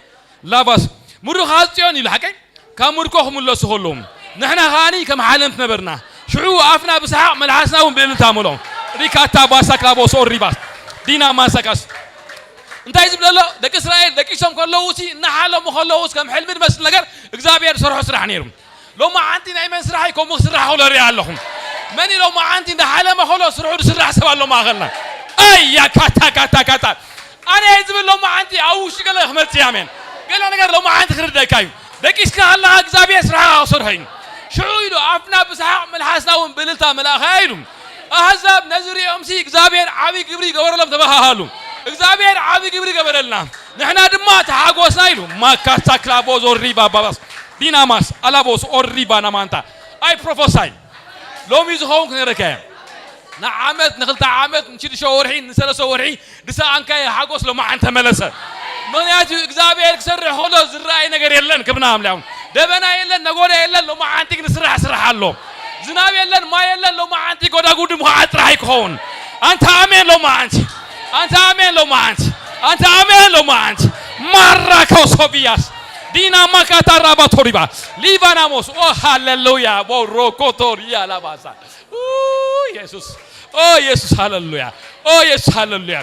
ላባስ ምሩኽ አጽዮን ይሉ ሐቀይ ካምርኮኹም ለሱ ሆሎም ንሕና ኻኒ ከም ዓለምት ነበርና ሽዑ አፍና ብስሓቅ መልሓስና እውን ብእልልታ መሎም ሪካታ ባሳክላቦስ ኦሪባስ ዲና ማሳካስ እንታይ ዝብለሎ ደቂ እስራኤል ደቂሶም ከለውሲ እናሓሎም ከለውስ ከም ሕልሚ ዝመስል ነገር እግዚአብሔር ሰርሖ ስራሕ ነይሩ ሎማ ዓንቲ ናይ መን ስራሕ ይኮም ስራሕ ሆሎ ሪኣ ኣለኹም መን ሎማ ዓንቲ እንዳሓለመ ከሎ ስርሑ ዝስራሕ ሰብ ኣሎ ማእኸልና አያ ካታ ካታ ካታ ኣነ ዝብል ሎማ ዓንቲ ኣብ ውሽጢ ገለ ክመፅእ ኣሜን ገለ ነገር ሎማ ዓንቲ ክርዳእካ እዩ ደቂስካ ኣላ እግዚአብሔር ስራሕ ሰርሖ ሽዑ ኢሉ አፍና ብስሓቅ መልሓስና እውን ብእልልታ መላእኻ ኢሉ አሕዛብ ነዝሪኦምሲ እግዚአብሔር ዓብይ ግብሪ ገበረሎም ተባሃሉ እግዚአብሔር ዓብይ ግብሪ ገበረልና ንሕና ድማ ተሓጎስና ኢሉ ማካሳ ክላቦዝ ኦሪባ ባባስ ዲናማስ አላቦስ ኦሪባ ናማንታ አይ ፕሮፌሳይ ሎሚ ዝኸውን ክነረከ ንዓመት ንኽልተ ዓመት ንሽድሸተ ወርሒ ንሰለስተ ወርሒ ድሰኣንካ ሓጎስ ሎማ ዓንተ መለሰ ምክንያቱ እግዚአብሔር ክሰርሕ ከሎ ዝረአይ ነገር የለን ክብና አምላኹ ደበና የለን ነጎዳ የለን ሎማ ዓንቲ ግን ስራሕ ስራሕ ኣሎ ዝናብ የለን ማይ የለን ሎማ ዓንቲ ጎዳጉድ ምዃን ጥራሕ ይክኸውን አንተ አሜን ሎማ ዓንቲ አንተ አሜን ሎማ ዓንቲ አንተ አሜን ሎማ ዓንቲ ማራከው ሶቢያስ ዲና ማካታ ራባቶሪባ ሊባናሞስ ኦ ሃሌሉያ ቦሮኮቶሪያ ላባሳ ኢየሱስ ኦ ኢየሱስ ሃሌሉያ ኦ ኢየሱስ ሃሌሉያ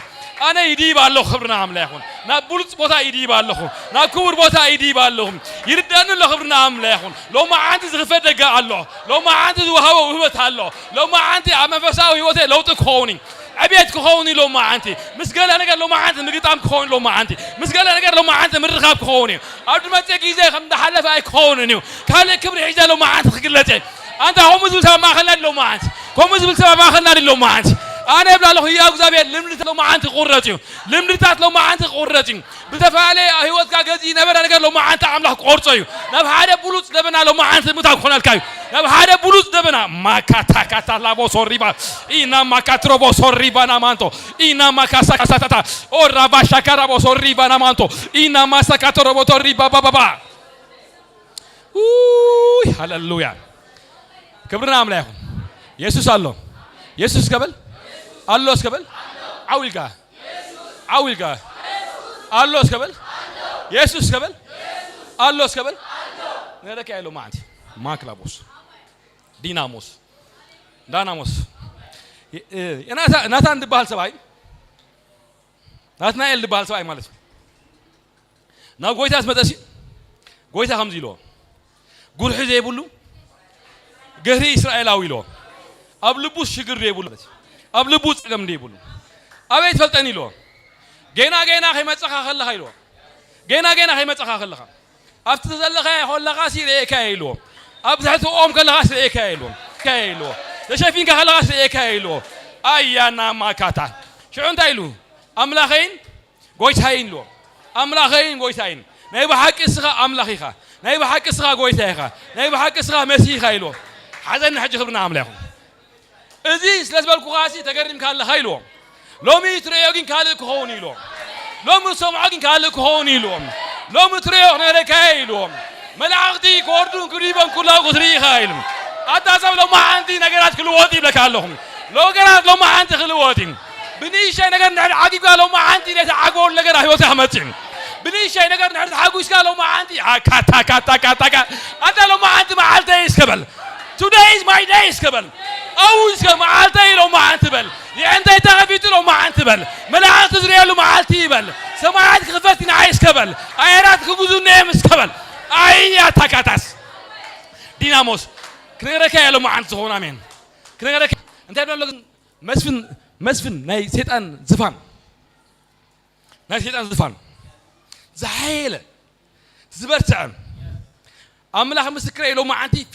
አነ ይዲባለሁ ክብርና አምላኽ ይሁን ና ቡልጽ ቦታ ይዲባለሁ ና ክቡር ቦታ ይዲባለሁ ይርዳኑ ለክብርና አምላኽ ይሁን ሎማ ዓንቲ ዝኽፈት ደጋ ኣሎ ሎማ ዓንቲ ዝወሃበው ህይወት ኣሎ ሎማ ዓንቲ መንፈሳዊ ህይወት ለውጥ ክኾኒ عبيت كخوني لو ما أنتي مسجلة نقدر لو ما أنتي نقدر كخوني لو ما أنتي مسجلة نقدر لو ما أنتي مرخاب كخوني أرد ما تجي زي خم دحلة في كخوني كله كبر حجة لو ما أنتي خجلته أنت هم زبل ما خلنا لو ما أنتي هم زبل ما خلنا لو ما أنتي أنا أبلا له يا أخوي لمرت لو ما أنتي قرتي لمرتات لو ما أنتي قرتي بتفعله هو كاجي نبر نقدر لو ما أنتي عمله قرصي نب هذا بولوس نبنا لو ما أنتي متأخرنا الكاي نب هذا بولوس نبنا ما كاتا كاتا لا بوسوريبا إنا ما كاترو بوسوريبا نامانتو إنا ما كاسا كاسا أو رابا شكارا بوسوريبا نامانتو إنا ما سكاترو بوسوريبا بابا هاللويا كبرنا عمله يسوع الله يسوع قبل الله قبل عويلك عويلك الله قبل يسوع قبل الله قبل هذا كيلو ما عندي ما كلابوس ديناموس داناموس أنا ناتان دبال سباي ناتنا إل دبال سباي مالس نا قويتها اسمه تسي قويتها خمزيلو قول حزي يبولو قهري إسرائيل أويلو أبلبوس شجر يبولو أبلبوس كم يبولو أبيت فلتاني لو جينا خيمة سخا خلها يلو جينا خيمة سخا خلها أفتزل لها خلها غاسي ليكايلو أبزحتو أم كلها غاسي ليكايلو كايلو شايفين كهلا غاسي ليكايلو أيانا ما كاتا شو أنت يلو أملاخين قويت هاين لو أملاخين قويت هاين نايب حق إسخا أملاخيخا نايب حق إسخا قويت هايخا نايب حق إسخا مسيخا يلو حزن حج خبرنا أملاخهم إذا سلسبال كواسي تقرم كهلا خيلو لو ميتريوجين كهلا كهوني لو لو مسمعين كهلا كهوني لو لو متريوج نركايلو ملاقتي كوردون قريبا كلها قصري خايلم أتاسم لو ما عندي نجارات كلواتي بلكالهم لو جرات لو ما عندي كلواتي بنيشة نجار نحن عادي قال لو ما عندي ليس عقول نجار هيو سهمتين بنيشة نجار نحن عقول قال لو ما عندي كاتا كاتا كاتا أنت لو ما عندي ما عالتي إسكبل today is my day إسكبل أو إسكبل ما عالتي لو ما عندي بل يعني أنت تعرفت لو ما عندي بل ملاعت تزرع لو ما عالتي بل سماعات خفتنا عايز كبل أيرات خبزون نيم إسكبل أيا تكاتس ديناموس كنيرك يا لو ما عندي هون أمين كنيرك أنت بقول مسفن ناي سيدان زفان ناي سيدان زفان زحيل زبرتعم أملاح مسكري لو ما عندي